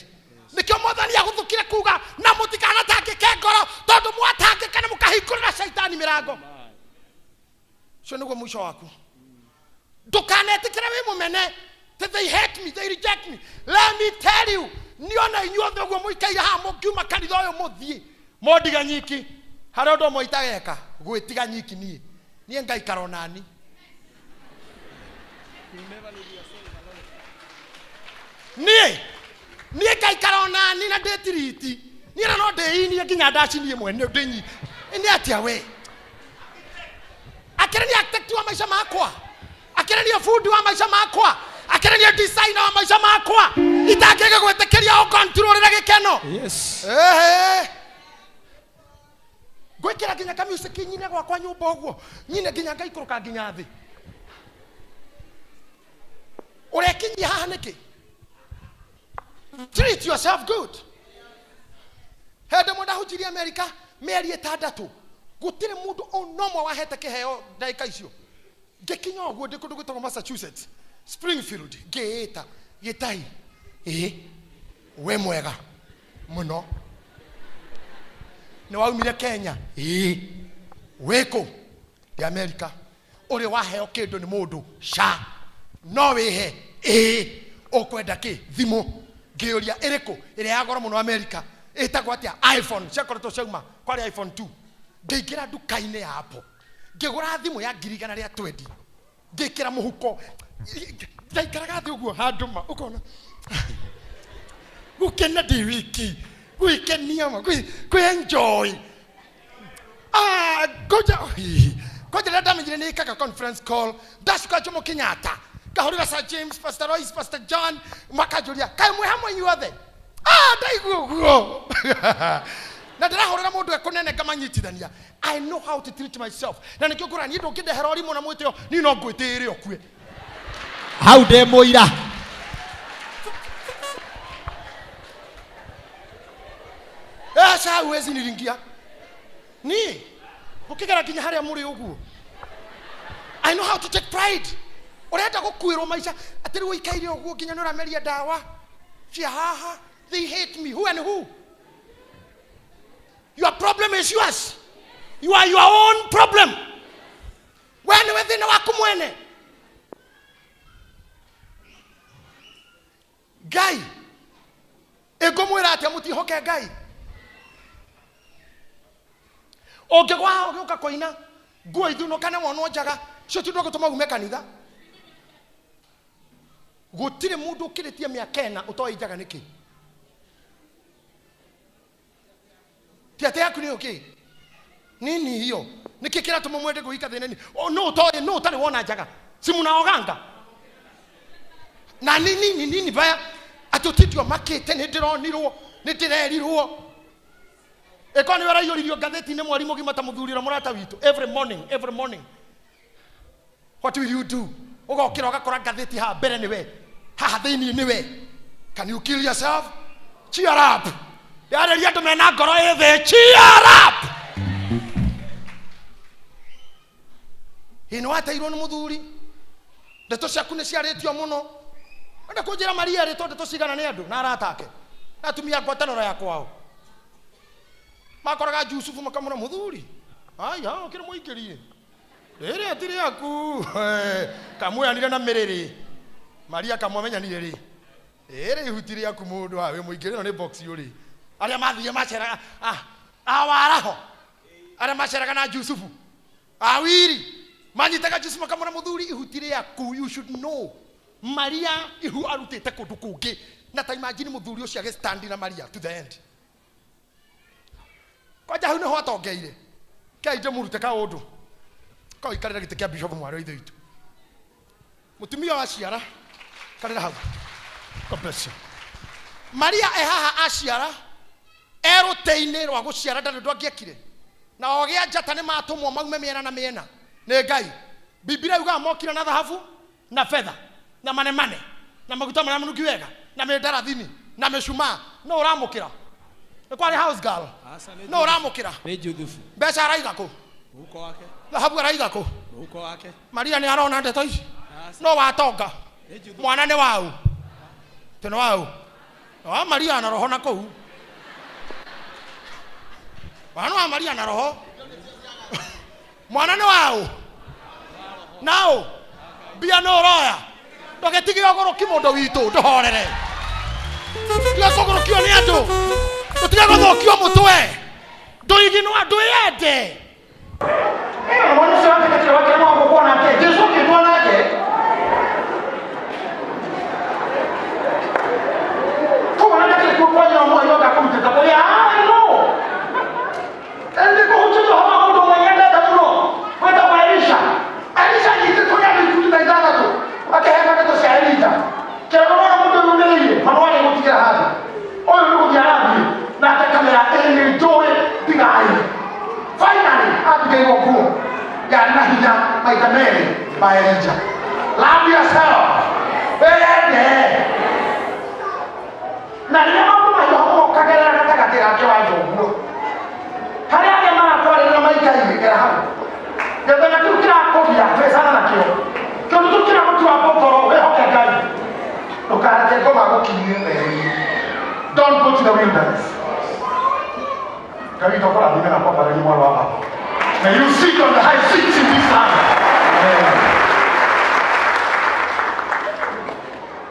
Speaker 1: Nikio Mwathani agũthũkire kuga na mũtikanatangĩke ngoro tondũ mwatangĩka nĩ mũkahingũrĩra shaitani mĩrango. Cio nĩguo mũico waku. Ndukanetĩkĩre wĩ mũmene they hate me, they reject me. Let me tell you, niona inyuothe ũguo mũikaire haha mũngiuma kanitha ũyũ mũthiĩ mũndiga nyiki harĩa ũndũ ũmwe itageka gwĩtiga nyiki niĩ ngaikara onani. Niĩ ngaikara onani na ndĩtiriti niĩ na no ndĩinie nginya ndacinie mwene ndĩnyi nĩ atia we akĩrĩ nĩ architect wa maica makwa akĩrĩ nĩ fundi wa maica makwa akĩrĩ nĩ designer wa maica makwa itangĩge gwĩtĩkĩria o control na gĩkeno.
Speaker 4: Yes.
Speaker 1: Gwĩkĩra nginya ka music nyine gwakwa nyũmba ũguo nyine nginya ngaikũrũka nginya thĩ ũrekinyia haha nĩkĩ? Treat yourself good. Hende mũndũ ahunjirie Amerika mĩeri 6 gũtirĩ mũndũ onomwe wahete kĩheo ndagĩka icio ngĩkinya ũguo ndĩ kũndũ gwĩtagwo Massachusetts Springfield ngĩĩta gĩtai we mwega mũno nĩ waumire Kenya wĩkũ ya Amerika ũrĩ waheo kĩndũ nĩ mũndũ sha no wĩhe ũkwenda kĩ thimũ ngĩũria ĩrĩkũ ĩrĩa ya goro mũno Amerika Ĩtagwo atĩa? iPhone. Ciakoretwo ciauma kwarĩ iPhone 2. Ngĩingĩra nduka-inĩ ya Apple. Ngĩgũra thimũ ya 120. Ngĩkĩra mũhuko. Ndaikaraga thĩ ũguo handũ ma. Ũkona. Gũkena ndĩ wiki. Gwĩkenia ma. Enjoy. Koja rĩrĩa ndamenyire nĩ ĩkaga conference call. Ndacuka Jomo Kenyatta. Ngahũrĩra Sir James, Pastor Royce, Pastor John. Makanjũria, kaĩ mwĩ hamwe inyuothe? Ndaigua ũguo. Na ndĩrahũrĩra mũndũ ekũnene ngamanyitithania. I know how to treat myself. Na nĩkĩo ngũra niĩ ndũngĩndehera ũrimũ na mwĩtĩo, niĩ no ngwĩtĩĩre ũkue.
Speaker 4: Hau ndĩ mũira.
Speaker 1: Sasa huwezi niringia. Ni ukigera kinya haria muri uguo. I know how to take pride. Urenda gukwirwo maisha ati riu ikaire uguo kinya nura meria dawa. Cia haha, they hate me. Who and who? Your problem is yours. You are your own problem. When within waku mwene. Ngai. Ego mwira ati mutihoke Ngai. Ongegwa ogeuka koina nguo ithunukane wonwo njaga cio ti ndogo tumagume kanitha gutire mundu ukiritie miaka 4 utoi njaga niki tiate yaku ni okay nini hiyo niki kira tumumwende guika theneni no utoi no utari wona njaga simu na oganga na nini baya atutitio makete ni ndironirwo ni ndirerirwo Eko ni wera yoririo gatheti-inĩ mwarimu gima ta muthurira murata witu every morning. What will you do? Ugokira ugakora gatheti ha mbere niwe. Ha thĩinĩ niwe. Can you kill yourself? Cheer up. Yareria andũ mena ngoro ĩthĩ. Cheer up. Ino ateirwo nĩ muthuri. Ndeto ciaku nĩ ciarĩtio mũno. Wenda kũnjĩra Maria rĩtwa ndeto cigana nĩ andũ na aratake. Atumia ngwatanĩro ya kwao. Makoraga Yusufu makamura muthuri. Aya, kire muikirie. Rere atire yaku. Kamuyanire na miriri. Maria kamwamenyanire ri. Ere ihutire yaku mundu awe muikire no ne box yuri. Aria mathie macera awaraho. Aria macera kana Yusufu. Awiri. Manyitaga Yusufu makamura muthuri ihutire yaku. You should know. Maria ihu arutete kundu kungi. Na ta imagine muthuri ucio age stand na Maria to the end. Kwaja hau niho atongeire. Kai nje murute ka undu. Ko ikarira gite kia bishop mwari ithu itu. Mutumia wa ciara karira hau. God bless you. Maria ehaha aciara eruteini rwa guciara ndandu angiekire. Na ogia njata ni matumwo maume miena na miena. Ni Ngai. Biblia yuga mokira na dhahabu na fedha na manemane na maguta maria munuki wega na mindarathini na mishumaa no uramukira. Kwani house girl. No uramukira.
Speaker 3: Ni Juthufu.
Speaker 1: Mbeca araiga ku.
Speaker 3: Huko wake.
Speaker 1: Dhahabu araiga ku.
Speaker 3: Huko wake.
Speaker 1: Maria ni arona ndeto ici. No watonga. Mwana ni wau. Teno wau. Wa Maria na roho na ku. Wana wa Maria na roho. Mwana ni wau. Nao. Bia no roya. Ndogetigie ogoro kimondo witu ndohorere. Tiga kogorokio ni andu. Tutiga guthokio mutwe. Nduiginwa nduyende. Ĩno mwana ũcio wake katĩra wake no gũkwo nake. Jesu akĩtwo nake. Kũgona nake kwanya mwe yoga kumteka boya. No. Ende kuhutuja hawa mundu mwenye ndeta muno. Kwenda kwa Elisha. Elisha yitĩtwo ya mĩkuti ithathatũ. Akĩhema ndeto cia Elisha. Kĩragona mundu yumĩrĩire. Manwari gũtigira haha. Oyo nĩ gũthiĩ arathiĩ. Na akamera enjoy bigai. Finally, abigail go. Ya nahinya maita meri by Elijah. Love yourself. Bende. Na ni mambo mayo kagera katakatira kwa jogo. Hari age mara kwa na maita hivi kera hapo. Ndio na tukira kopia pesa na kio. Kio tukira mtu hapo koro wewe hokagai. Ukate koma kukinywe. Don't go to the wilderness. Can you talk about the papa that you want to have? May you sit on the high seats in this land.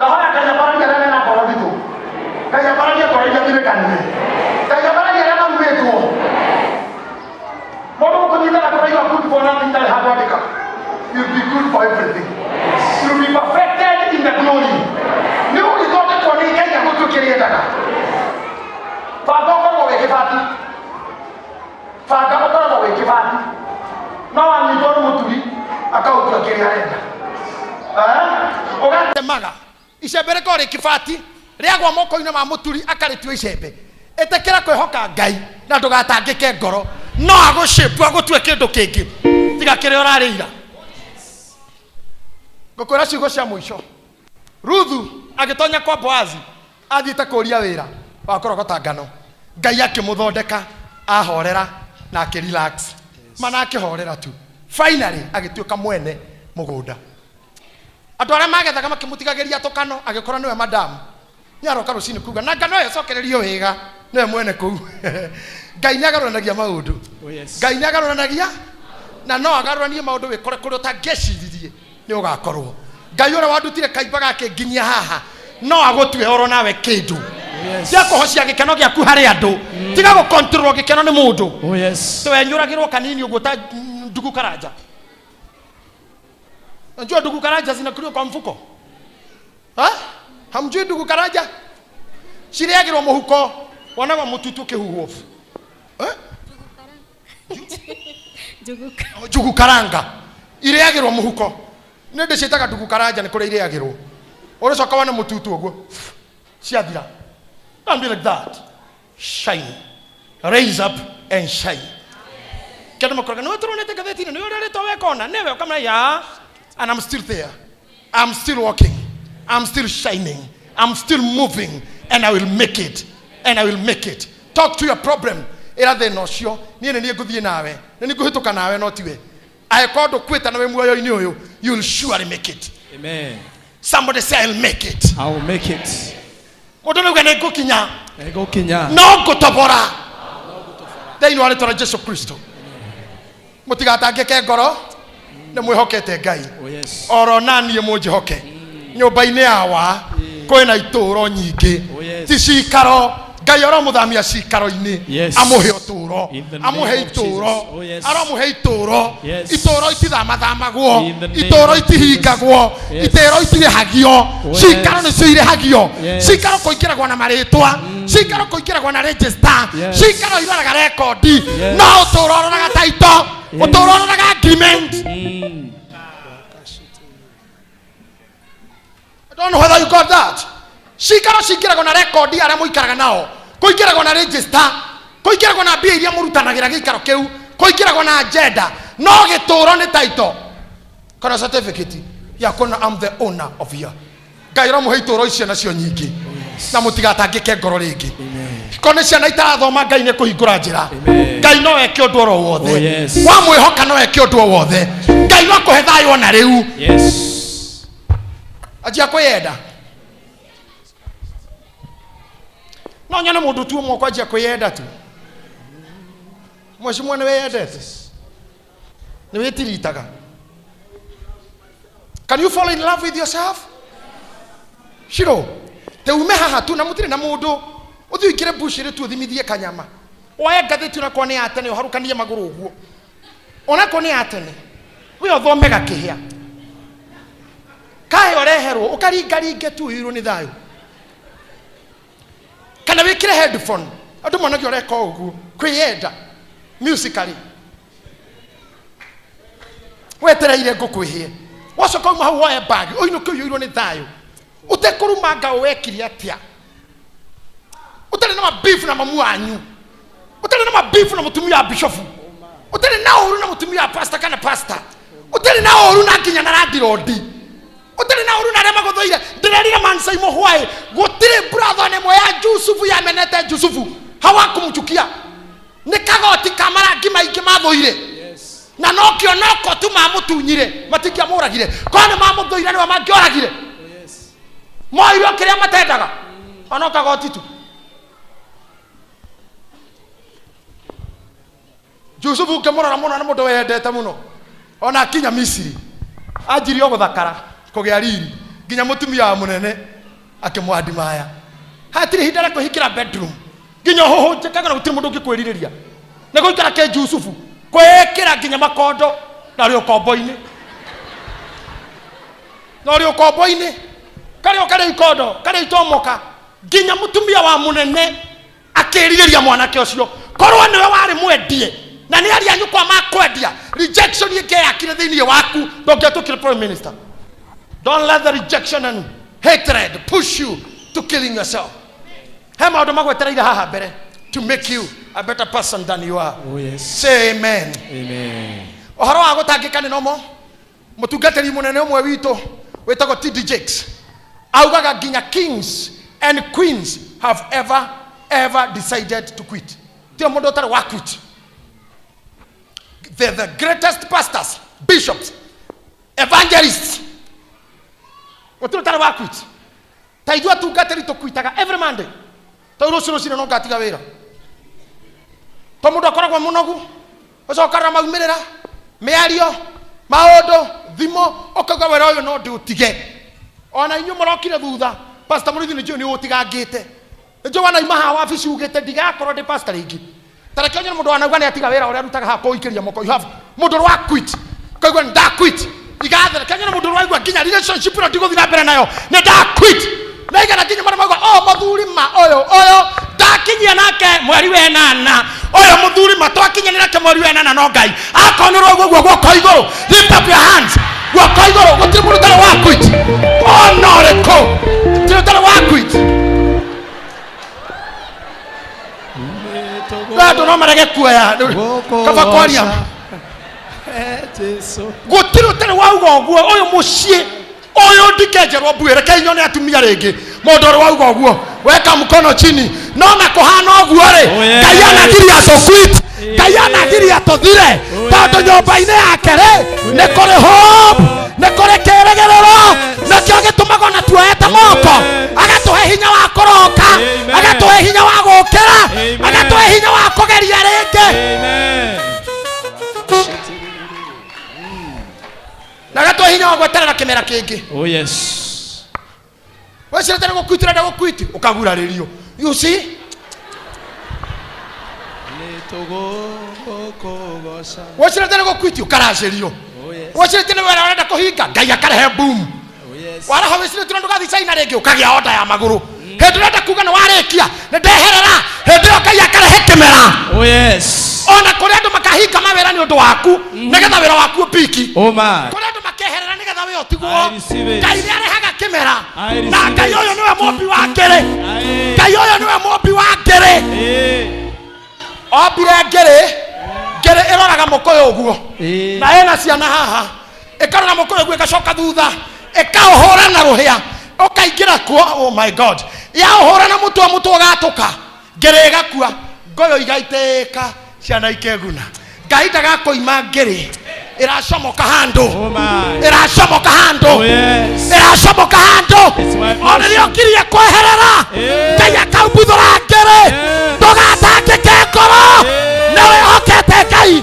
Speaker 1: Kaya kaya parang kaya na parang dito. Kaya parang kaya parang kaya Ngai arenda ugatemaga icembe rĩkorwo rĩ kĩbati rĩagwa moko-inĩ ma mũturi akarĩtua icembe ĩtĩkĩra kwĩhoka Ngai na ndũgatangĩke ngoro no agũcĩpu agũtue kĩndũ kĩngĩ tiga kĩrĩa ũrarĩira. Ngũkwĩra ciugo cia mũico. Ruthu agĩtonya kwa Boazi athiĩte kũria wĩra wa kũrogota ngano, Ngai akĩmũthondeka ahorera na akĩrelax mana akĩhorera tu, finally agĩtuĩka mwene mũgũnda. Andũ arĩa magethaga makĩmũtigagĩria tũkano agĩkorwo nĩwe madam nĩaroka rũcinĩ kuga na ngano ĩyo cokererio wega nĩwe mwene kũu. Ngai nĩagarũranagia maũndũ. Ngai nĩagarũranagia na no agarũranie maũndũ wĩkore kũrĩa ũtangĩciririe nĩ ũgakorwo. Ngai ũrĩa wandutire kaimba gake nginyia haha no agũtue oro nawe kĩndũ cia kũhocia gĩkeno gĩaku harĩ andũ tiga gũkontrol gĩkeno nĩ mũndũ. Tũwenyũragĩrwo kanini ũguo ta ndugu karanja. Unajua ndugu karanja zinakuliwa kwa mfuko? Hamjui ndugu karanja? Cireagĩrwo mũhuko wonagwo mũtutu kĩhuhwo. Ndugu karanga ireagĩrwo mũhuko. Nĩ ndĩcitaga ndugu karanja nĩ kũrĩa ireagĩrwo. Ũrĩcoka wana mũtutu ũguo ciathira. Don't be like that. Shine. Raise up and shine. Kĩndũ mũkoraga nĩ tũronete gatheti-inĩ nĩ ũrĩa wekona nĩwe ũkamenya ya and I'm still there. I'm still walking. I'm still shining. I'm still moving and I will make it. And I will make it. Talk to your problem. Ira thĩna ũcio niĩ nĩ niĩ ngũthiĩ nawe nĩ niĩ ngũhĩtũka nawe no tiwe. Angĩkorwo ndũkwĩta nawe muoyo-inĩ ũyũ you will surely make it.
Speaker 3: Amen.
Speaker 1: Somebody say I'll make it.
Speaker 3: I will make it.
Speaker 1: Mũndũ nĩ nĩ ngũkinya.
Speaker 3: Ngũkinya.
Speaker 1: No ngũtobora. Thĩinĩ wa rĩtwa rĩa Jesũ Kristo. Mũtigatangĩke ngoro nĩ mwĩhokete Ngai. Oro naniĩ mũnjĩhoke. Nyũmba-inĩ yawa kwĩna itũũro nyingĩ. Ti cikaro Ngai aramũthamia cikaro-inĩ amũhe ũtũũro amũhe itũũro aramũhe itũũro itũũro itithamathamagwo itũũro itihingagwo itũũro itirĩhagio cikaro nĩcio irĩhagio cikaro kũingĩragwo na marĩtwa cikaro kũingĩragwo na register cikaro iroraga rekondi no ũtũũro ũroraga taito ũtũũro ũroraga agreement. I don't know whether you got that. Cikaro cingĩragwo na rekondi arĩa mũikaraga nao kũingĩragwo na register kũingĩragwo na mbia iria mũrutanagĩra gĩikaro kĩu kũingĩragwo na agenda no gĩtũũro nĩ taito kana certificate ya kũna I'm the owner of here. Ngai aramũhe itũũro icio nacio nyingĩ na mũtigatangĩke ngoro rĩngĩ korwo nĩ ciana itarathoma Ngai nĩ kũhingũra njĩra. Ngai no eke ũndũ oro wothe wa mwĩhoka no eke ũndũ o wothe. Ngai no akũhe thayũ ona rĩu anjia kwĩyenda. No nyone mũndũ tu ũmwe kwanjia kwĩyenda tu. Mheshimiwa nĩ wĩyendete nĩ wĩtiritaga. Can you fall in love with yourself? Shiro te ume haha tu na mũtirĩ na mũndũ ũthiĩ ikire bush rĩ tu ũthimithie kanyama oya ngathĩti na kwa nĩ atene ũharũkanie magũrũ ũguo ona kwa nĩ atene we ũthome gakĩhĩa kahe ũreherwo ũkaringaringe tu irwo nĩ thayũ kana wĩkire headphone andũ monagia ũreka ũguo kwĩyenda musically wetereire ngũkwĩhie wacoka uma hau woe bag ũinũke ũiyũirwo nĩ thayũ ũtekũrumanga wekire atĩa ũtarĩ na mabifu na mamu wanyu ũtarĩ na mabifu na mũtumia wa bishofu ũtarĩ na ũru na mũtumia wa pastor kana pastor ũtarĩ na ũru na nginya na randirodi ũtarĩ na ũru na arĩa magũthũire ndĩrerire mansaimo hwaĩ gũtirĩ brother nĩmwe ya Jusufu yamenete Jusufu hawakumchukia nĩ kagoti kamarangi maingĩ mathũire na no kĩo noko tu mamũtunyire matingĩamũragire korwo nĩ mamũthũire nĩwe mangĩoragire moirwo kĩrĩa matendaga ono kagoti tu. Jusufu ngĩmũrora mũno na mũndũ wendete mũno ona akinya Misiri anjirie gũthakara kũgĩa riri nginya mũtumia wa mũnene akĩmwandimaya hatirĩ hinda rĩa kũhingĩra bedroom nginya ũhũnjĩkaga na gũtirĩ mũndũ ũngĩkwĩrirĩria nĩ gũikara ke Jusufu kwĩkĩra nginya makondo na rĩ ũkombo-inĩ na rĩ ũkombo-inĩ karĩ ũkarĩ ikondo karĩ itomoka nginya mũtumia wa mũnene akĩrirĩria mwanake ũcio korwo nĩwe warĩ mwendie na nĩ aria nyũkwa makwendia rejection ĩngĩyakire thĩinĩ waku ndũngĩatũkire prime minister. Don't let the rejection and hatred push you to killing yourself. He maũndũ magwetereire haha mbere to make you a better person than you are.
Speaker 3: Oh yes.
Speaker 1: Say amen.
Speaker 3: Amen.
Speaker 1: Ũhoro wa gũtangĩka nĩ nomo. Mũtungatĩri mũnene ũmwe witũ wĩtagwo TD Jakes augaga nginya kings and queens have ever decided to quit. Tio mũndũ ũtarĩ wa quit. They're the greatest pastors, bishops, evangelists. Gũtirĩ ũtarĩ wa quit. Ta ithuĩ atungatĩri tũkwitaga every Monday. Ta rũciũ no ngatiga wĩra. Ta mũndũ akoragwo mũnogu. Ũcokarĩra maumĩrĩra, mĩario, maũndũ, thimo, ũkauga wĩra ũyũ no ndĩũtige. Ona inyuĩ mũrokire thutha, pastor Mũrĩithi nĩ ũtigangĩte. Nĩnjũĩ wanaima haha wabici ugĩte ndigakorwo ndĩ pastor rĩngĩ. Tareke nyone mũndũ wanauga nĩ atiga wĩra ũrĩa arutaga haha kũikĩria moko. You have mũndũ wa quit. Kaigua nda quit. Igathe nyone mũndũ waigua nginya relationship ĩno ndigũthiĩ na mbere nayo. Nĩ nda quit. Na igana nginya marĩa mauga mũthuri ma ũyũ ndakinyia nake mweri wa 8. Ũyũ mũthuri ma twakinyia nake mweri wa 8 no Ngai. Akonirwo ũguo guoko igũrũ. Lift up your hands. Guoko igũrũ gũtirĩ mũndũ ũtarĩ wa quit. No rĩkũ. Gũtirĩ ũtarĩ wa quit. Ndũ no marege kuoya. Kaba kwaria. Gũtirĩ ũtarĩ wauga ũguo. Ũyũ mũciĩ. Oyo ndikenjerwo mbuĩ reke nyone atumia rĩngĩ. Mũndũ ũrĩ wauga ũguo. Weka mkono chini. No na kũhana ũguo rĩ. Ngai anagiria tũquit. Ngai anagiria tũthire. Tondũ nyũmba-inĩ yake rĩ nĩ kũrĩ hope. Nĩ kũrĩ kĩĩrĩgĩrĩro. Nakĩo gĩtũmaga ona tuoete moko. Agatũhe hinya wa kũroka. Agatũhe hinya wa gũũkĩra. Agatũhe hinya wa kũgeria rĩngĩ. Nagato hinya wa gweterera kĩmera kĩngĩ.
Speaker 3: Oh yes.
Speaker 1: Wecirĩte nĩ gũkwitĩra nda gũkwiti ũkagurarĩrio. You see? Wecirĩte nĩ gũkwiti ũkaracĩrio. Wecirĩte nĩ wĩra ũrenda kũhinga Ngai akarehe boom. Waraho wecirĩte ndũgathiĩ China rĩngĩ ũkagĩa order ya magũrũ. Hĩndĩ ũrenda kuga nĩ warĩkia nĩ ndeherera. Hĩndĩ ĩyo Ngai akarehe kĩmera.
Speaker 3: Oh yes.
Speaker 1: Ona kũrĩa andũ makahinga mawĩra nĩ ũndũ waku nĩgetha wĩra waku ũpiki.
Speaker 3: Oh my.
Speaker 1: Kũrĩa andũ makeherera nĩgetha wĩ ũtigwo. Ngai nĩ arehaga kĩmera. Na Ngai ũyũ nĩwe mũmbi wa ngĩrĩ. Ngai ũyũ nĩwe mũmbi wa ngĩrĩ. Ombire ngĩrĩ ĩroraga mũkũyũ ũguo. Na ena ciana haha. Ĩkarora mũkũyũ ũguo ĩgacoka thutha. Ĩkaũhũra na rũhĩa. Ũkaingĩra kuo. Oh my God. Yaũhũra na mũtwe ũgatũka. Ngĩrĩ ĩgakua. Ngoyo igaitĩka. Ciana ikeguna. Ngai ndagakũima ngĩrĩ. Iracomoka handũ. Iracomoka handũ. Iracomoka handũ. Ona nĩ ũkirie kweherera. Ngai akaumbũthũra ngĩrĩ. Ndũgatangĩke ngoro. Nĩ wĩhokete Ngai.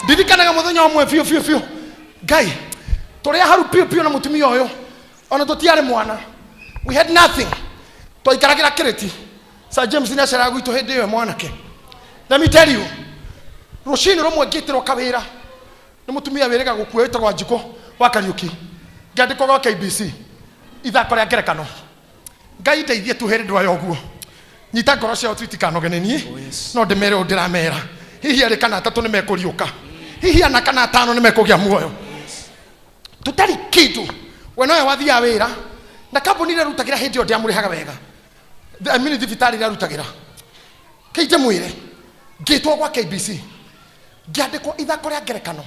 Speaker 1: Ndirikanaga mũthenya ũmwe biũ. Ngai tũrĩ haru piũ na mũtumia ũyũ. Ona tũtiarĩ mwana. We had nothing. Twaikaragira kĩrĩti. Sir James nĩ aceraga gwitũ hĩndĩ ĩyo mwanake. Let me tell you. Rũcinĩ rũmwe ngĩtĩrwo kawĩra. Nĩ mũtumia wĩrĩga gũkua wĩtagwo Wanjikũ wa Kariũki. Ngĩandĩkwo gwa KBC. Ithako rĩa ngerekano. Ngai ndeithie tu hĩndĩ ndwaya ũguo. Nyita ngoro ciao twitikanoge nĩ niĩ. No ndĩmere ũndũ ndĩramera. Hihi arĩ kana atatũ nĩ mekũriũka. Hihi ana kana atano nĩ mekũgĩa muoyo. Tutarĩ kĩndũ. We nowe wathiaga wĩra. Na kambuni ĩrĩa rutagira hĩndĩ ĩyo ndiamũrĩhaga wega. Amini thibitarĩ ĩrĩa rutagĩra. Keite mwĩre. Ngĩtwo gwa KBC. Ngĩandĩkwo ithako rĩa ngerekano.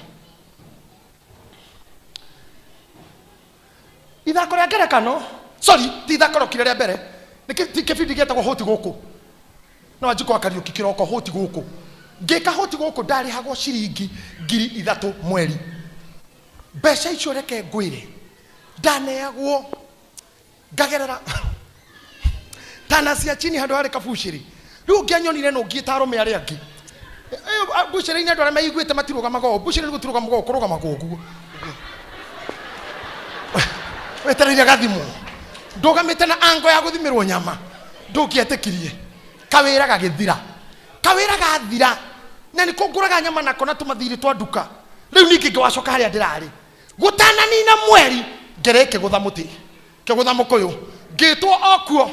Speaker 1: Ithako rĩa ngerekano. Sorry, ti ithako rokire rĩa mbere. Nĩ kĩbindi gĩetagwo hoti gũkũ. No Wanjikũ wa Kariũki kĩroko hoti gũkũ. Ngĩka hoti gũkũ ndarĩhagwo ciringi 3,000 mweri. Mbeca icio reke ngwĩre. Ndaneagwo ngagerera tana cia chini handũ harĩ kabucĩrĩ. Rĩu ngĩanyonire no ngĩta arũme arĩa angĩ. Bucĩrĩ-inĩ andũ arĩa maiguĩte matirũgamaga ũũ. Bucĩrĩ nĩ gũtirũgamaga ũũ, kũrũgamaga ũguo. Wetereire gathimũ. Ndũgamĩte na ango ya gũthimĩrwo nyama. Ndũngĩetĩkirie. Kawĩra gagĩthira. Kawĩra gathira. Na nĩ kũngũraga nyama nako na tũmathirĩ twa nduka. Rĩu ningĩ ngĩwacoka harĩa ndĩrarĩ. Gũtananina mweri. Ngere kĩgũtha mũtĩ. Kĩgũtha mũkũyũ. Ngĩtwo okuo.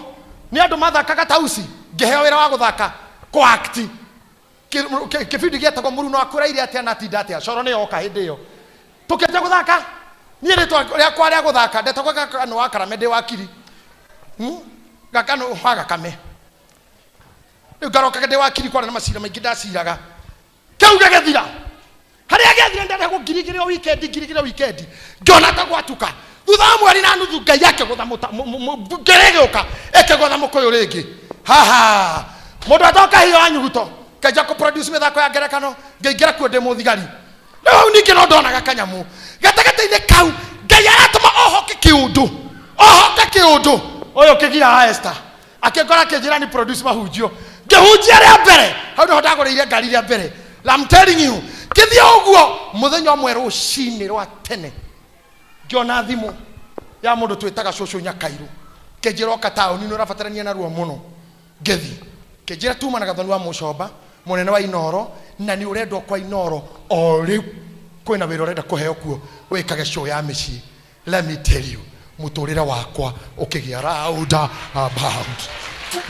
Speaker 1: ni andu mathakaga tausi ngeheo wira wa guthaka ko act kibindi gietagwo Muruno akuraire atia na tinda atia coro ni yoka hindi yo tukiete guthaka ni ritwa ria kwa ria guthaka ndetagwo Gakano wa Karamende wa Kiri Gakano wa Gakame ngaroka ndi wa Kiri kwa na macira maingi ndaciraga kau gagethira haria gethira ndenda kugirigirwo weekend ngona ta gwatuka thutha mweri na nuthu ngai yake gutha ngeregeoka ekegotha mukoyo ringi haha mundu atoka hiyo anyuguto kaja ko produce mithako ya ngerekano ngeingira kuo ndi muthigari no ningi no ndonaga kanyamu gatagataine kau ngai aratuma ohoke kiundu oyo kigira Esther akekora kijira ni produce mahunjio ngehunjia ria mbere hau ndo ndaguriire ngari ria mbere I'm telling you kithio uguo muthenya umwe rucini rwa tene ngiona thimu ya mundu twitaga Cucu Nyakairu kejiro ka tauni no rafatarania na ruo muno ngethi kejira tuma na gathoni wa Mucomba munene wa Inoro na ni urendwo kwa Inoro o riu kwina wira urenda kuheo kuo wikage show ya mici. Let me tell you muturira wakwa ukigia round about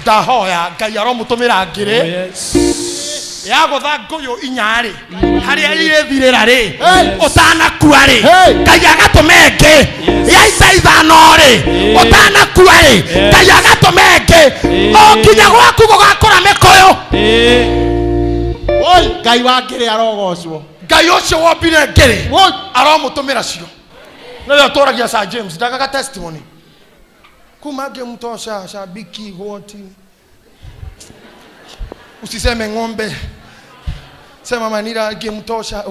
Speaker 1: dahoya ngai aromutumira ngiri ya gotha nguyu inyari haria irithirira ri utanakua ri ngai agatumenge ya isa ithano ri utanakua ri ngai agatumenge o kinya gwaku gugakora mikoyo
Speaker 4: oi ngai wa ngiri arogocwo
Speaker 1: ngai ucio wombire ngiri aromutumira cio no toragia Sir James ndagaga testimony kuma ngemtosha shabiki wote usiseme ng'ombe sema manira ngemtosha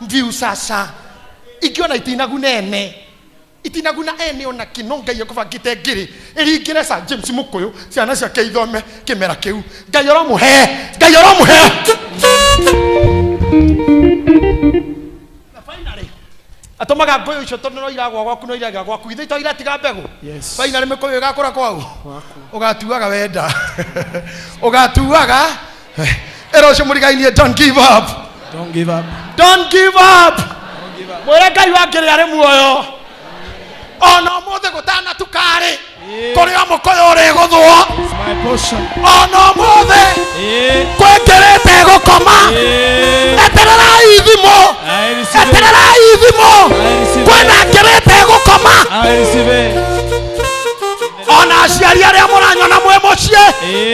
Speaker 1: mviu sasa ikiona itinaguna ene ona kinonga yakuva gitegiri irigire Sir James mukoyo ciana cia keithome kimera kiu ngai oromuhe na finally atomaga ngoyo icio tondu no iragwa gwaku no iraga gwaku ithe itoira tiga mbegu finally mikoyo igakura kwau ugatuaga wenda ugatuaga erocio murigainie don't give up mwere ngai wa ngiri ari muoyo ona mothe gutana tukari kuri o mukoyo uri guthwo ona mothe kwengerete gukoma eterera ithimo kwena ngerete gukoma ona aciari aria muranyona mwe mucie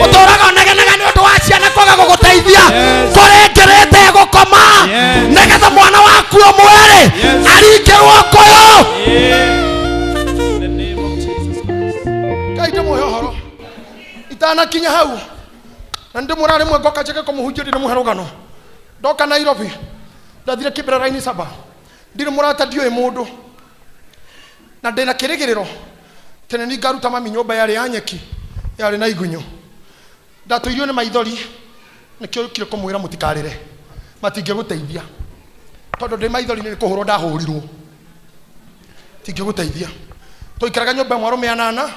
Speaker 1: utoraga negenega ni undu wa ciana kwaga guguteithia kuri ngerete gukoma negetha mwana waku mwere aringirwo koyo kaite muhoro itana kinya hau ndio murare mwe goka cheke ko muhujiri ni muherugano doka Nairobi ndathire Kiberera-ini Saba ndire murata dio mundu na ndina kirigiriro tene ni ngaruta mami nyumba yari anyeki yari na igunyo ndatuirio ni maithori nikio kire kumwira mutikarire matinge guteithia tondu ndi maithori ni kuhurwo ndahurirwo tinge guteithia toikaraga nyumba mwaro meanana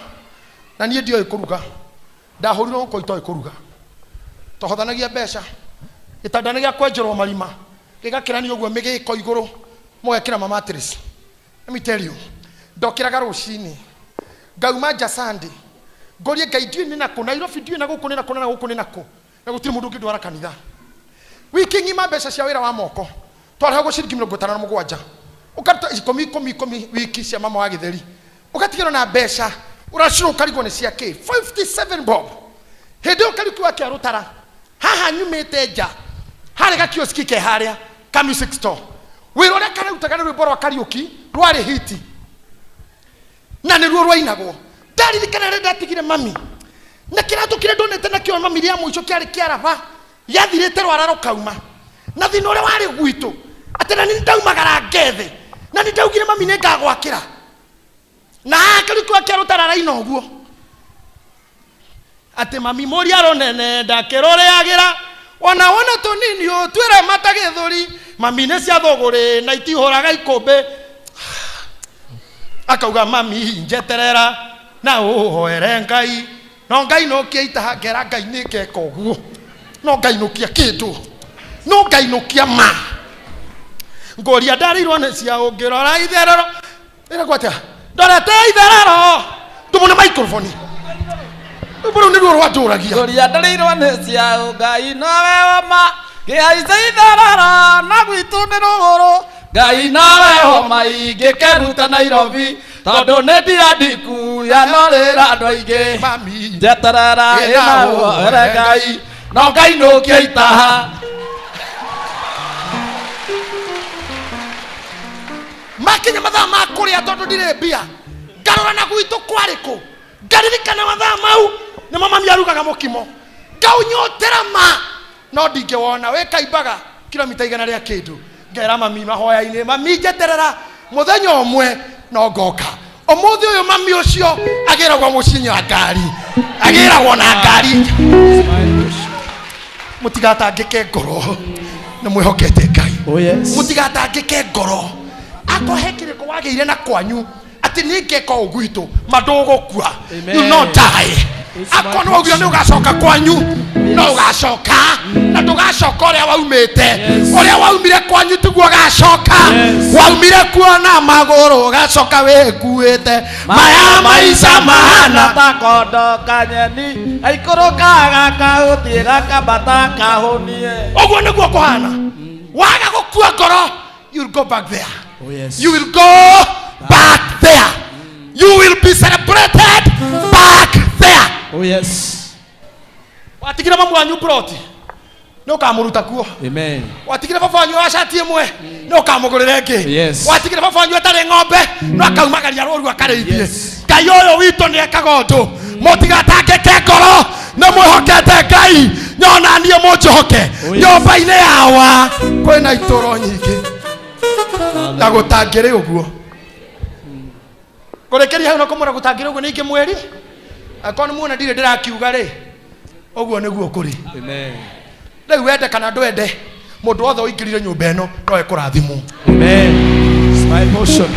Speaker 1: na nie ndio ikuruga ndahurirwo ko ito ikuruga tohothanagia mbeca gitandanagia kwenjerwo marima gigakirani uguo migiko iguru mugekira mattress. Let me tell you ndokiraga rucini ngauma Jasandi ngorie ngai ndiu ni nako Nairobi ndiu na guku ni nako na guku ni nako na gutiri mundu ngindwara kanitha wiki ngima mbeca cia wira wa moko twara go ciringi 57 ukata 10 wiki cia mama wa githeri ugatigirwo na mbeca uraciro karigwo ni cia ke 57 bob hindi ukariku wake arutara haha nyumite nja harega kioski ke haria ka music store wirore kana utagana rwimbo rwa karaoke rwari hiti na ni ruo rwainagwo ndaririkana renda tigire mami na kiratu kire ndonete na kio mami ria muico kiari kiaraba yathirite rwara rukauma na thina uri wari gwitu atena ni ndaumagara ngethe na ni ndaugire mami ne ngagwakira na akariku wake arutara raina uguo ate mami mori aronene ndakirore agira ona tonini o twira matagithuri mami ne cia thoguri na itihoraga ikombe akauga mami njeterera na uhoere ngai no ngai no kiita ngera ngai ni keka uguo no ngai no kia kindu no ngai no kia ma ngoria ndarirwo ne cia ungirora itherero ira kwatia ndorete itherero tumune microphone rwimbo ni rwo rwaturagia
Speaker 5: Goria ndarĩirwo nĩ cia Ngai nawe wama kĩhaica itharara na gwitũ nĩ rũgũrũ Ngai nawe homa ingĩkeruta Nairobi tondũ nĩ ndiandiku yanorĩra andũ aingĩ
Speaker 1: mami
Speaker 5: njeterera ĩna guoere Ngai no Ngai nũkia itaha
Speaker 1: makinya mathaa ma kũrĩa tondũ ndirĩ mbia ngarora na gwitũ kwarĩkũ ngaririkana mathaa mau nĩmo mami arugaga mũkimo ngaunyotera ma no ndingĩwona wĩkaimbaga kilomita 100 rĩa kĩndũ ngera mami mahoya-inĩ mami njeterera mũthenya ũmwe no ngoka ũmũthĩ ũyũ mami ũcio agĩragwo mũciĩ wa ngari agĩragwo na ngari mũtigatangĩke ngoro nĩ mwĩhokete Ngai mũtigatangĩke ngoro akohe kĩrĩko wagĩire na kwanyu ati ningeka ũgwitũ mandũgũkua you not die akono ũguo nĩ ũgacoka kwanyu no ũgacoka na ndũgacoka ũrĩa waumĩte ũrĩa waumire kwanyu tiguo ũgacoka waumire kuona magũrũ ũgacoka wĩkuĩte maya maica mahana
Speaker 5: ta kondo kanyeni aikũrũkaga kahuti gakambata kahunie
Speaker 1: ũguo nĩguo kũhana waga gũkua ngoro you'll go back there you will go back there you will be celebrated back there watigire mamu wanyu broti no kamuruta kuo
Speaker 5: amen
Speaker 1: watigire baba wanyu ashati imwe no kamugurire ngi watigire baba wanyu atari ng'ombe no akaumagaria rũru akareithie Ngai ũyũ witũ nĩ ekaga ũndũ mũtigatangĩke ngoro nĩ mwĩhokete Ngai nyona niĩ mũnjohoke nyũmba-inĩ yawa kwĩna itũro nyingĩ na gũtangĩrĩ ũguo kũrĩkĩria hau no kũmwĩra gũtangĩrĩ ũguo nĩ ingĩ mweri akorwo nĩ muona ndirĩ ndĩrakiuga rĩ ũguo nĩguo kũrĩ
Speaker 5: amen
Speaker 1: rĩu wende kana ndwende mũndũ wothe ũingĩrire nyũmba ĩno no ekũrathimwo
Speaker 5: amen it's my motion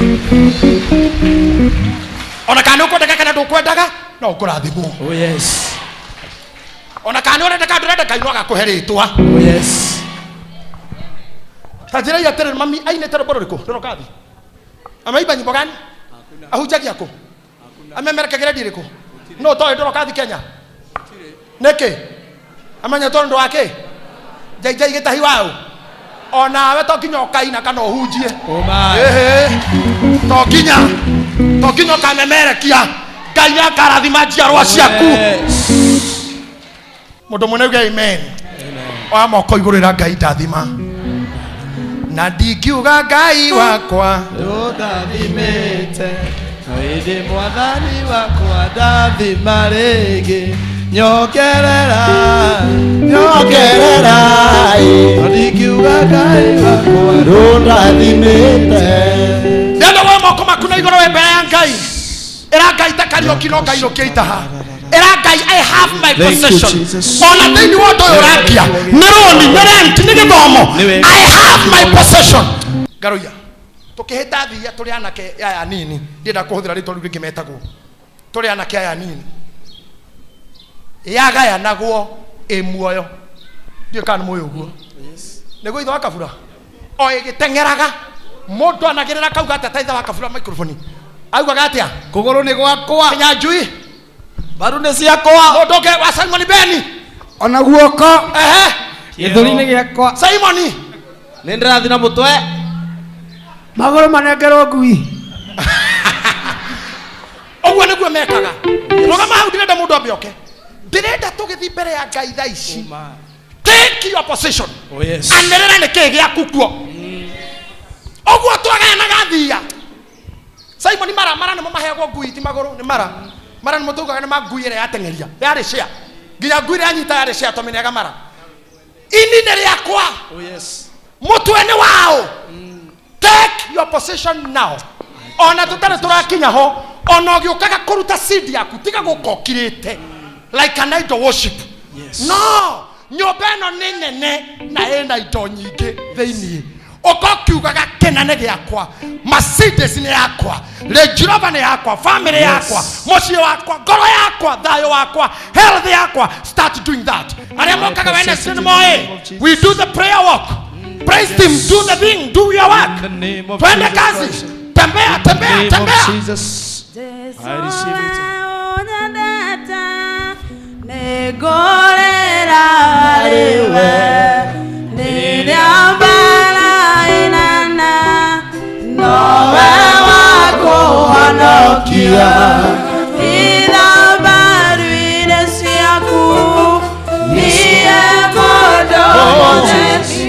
Speaker 1: ona kana ũkwendaga kana ndũkwendaga no ũkũrathimwo ona kana ũrendeka ndũrendeka ino agakũhe rĩtwa tajira atĩrĩ mami ainĩte rũmbo rũrĩkũ ndũrokathi amaimba nyimbo gani ahunjagia kũ amemerekagĩra ndirĩkũ no toĩ ndũrokathi Kenya nĩkĩ amenya tondũ ndũ wake jaijai gĩtahi wao onawe to nginya ũkaina kana ũhunjie to nginya ũkamemerekia Ngai nĩakarathima njiarwa ciaku mũndũ mũnene uge amen oya moko igũrĩra Ngai ndathima na ndingiuga Ngai wakwa
Speaker 5: ũndathimĩte ĩndĩ mwathani wakwa ndathima rĩngĩ nyokerera ndingiuga Ngai wakwa ndũndathimĩte
Speaker 1: ndenda woya moko maku na igũrũ mbere ya Ngai ĩra Ngai ta Kariũki no Ngai rũkia itaha ĩra Ngai I have my possession ona thĩinĩ wa ũndũ ũyũ ũrakia nĩ rũni nĩ rent nĩ gĩthomo I have my possession ngaruia tũkĩhĩta thia tũrĩ anake aya nini ndĩenda kũhũthĩra rĩtwa rĩu rĩngĩ metagwo tũrĩ anake aya nini yagayanagwo ĩmuoyo ndiũ kana nĩ mũĩ ũguo nĩguo ithe wa Kabura o ĩgĩteng'eraga mũndũ anagĩrĩra kauga atĩ ta ithe wa Kabura microphone augaga atĩa
Speaker 5: kũgũrũ nĩ gwakwa
Speaker 1: Kenya njui
Speaker 5: mbaru nĩ ciakwa
Speaker 1: mũndũ ũngĩ wa Simon Beni
Speaker 5: ona guoko
Speaker 2: gĩthũri-inĩ gĩakwa
Speaker 1: Simon
Speaker 5: nĩ ndĩrathi na mũtwe
Speaker 2: magũrũ manengerwo ngui
Speaker 1: ũguo nĩguo mekaga rũgama hau ndĩrenda mũndũ ambe oke ndĩrenda tũgĩthiĩ mbere ya Ngai thaa ici take your position anĩrĩra nĩkĩĩ gĩaku kuo ũguo twagayanaga thia Simon mara nĩmo maheagwo ngui ti magũrũ nĩ mara nĩmo tugaga nĩ ngui ĩrĩa yateng'eria yarĩ cia nginya ngui ĩrĩa yanyita yarĩ cia tũmĩnyaga mara ini nĩ rĩakwa mũtwe nĩ wao take your position now ona tũtarĩ tũrakinya ho ona ũgĩũkaga kũruta seed yaku tiga gũkokirĩte like an idol worship no nyũmba ĩno nĩ nene na ĩna indo nyingĩ thĩinĩ ũkokiugaga kĩna nĩ gĩakwa Mercedes nĩ yakwa Range Rover nĩ yakwa family yakwa mũciĩ wakwa ngoro yakwa thayũ wakwa health yakwa start doing that arĩa mokaga Wednesday nĩ moĩ we do the prayer walk praise him do the thing do your work twende kazi tembea
Speaker 5: I receive it
Speaker 6: ngorera riwe niria mbarainana nowe wakuhonokia ithambaru-inĩ ciaku niĩ mũndũ mũtheri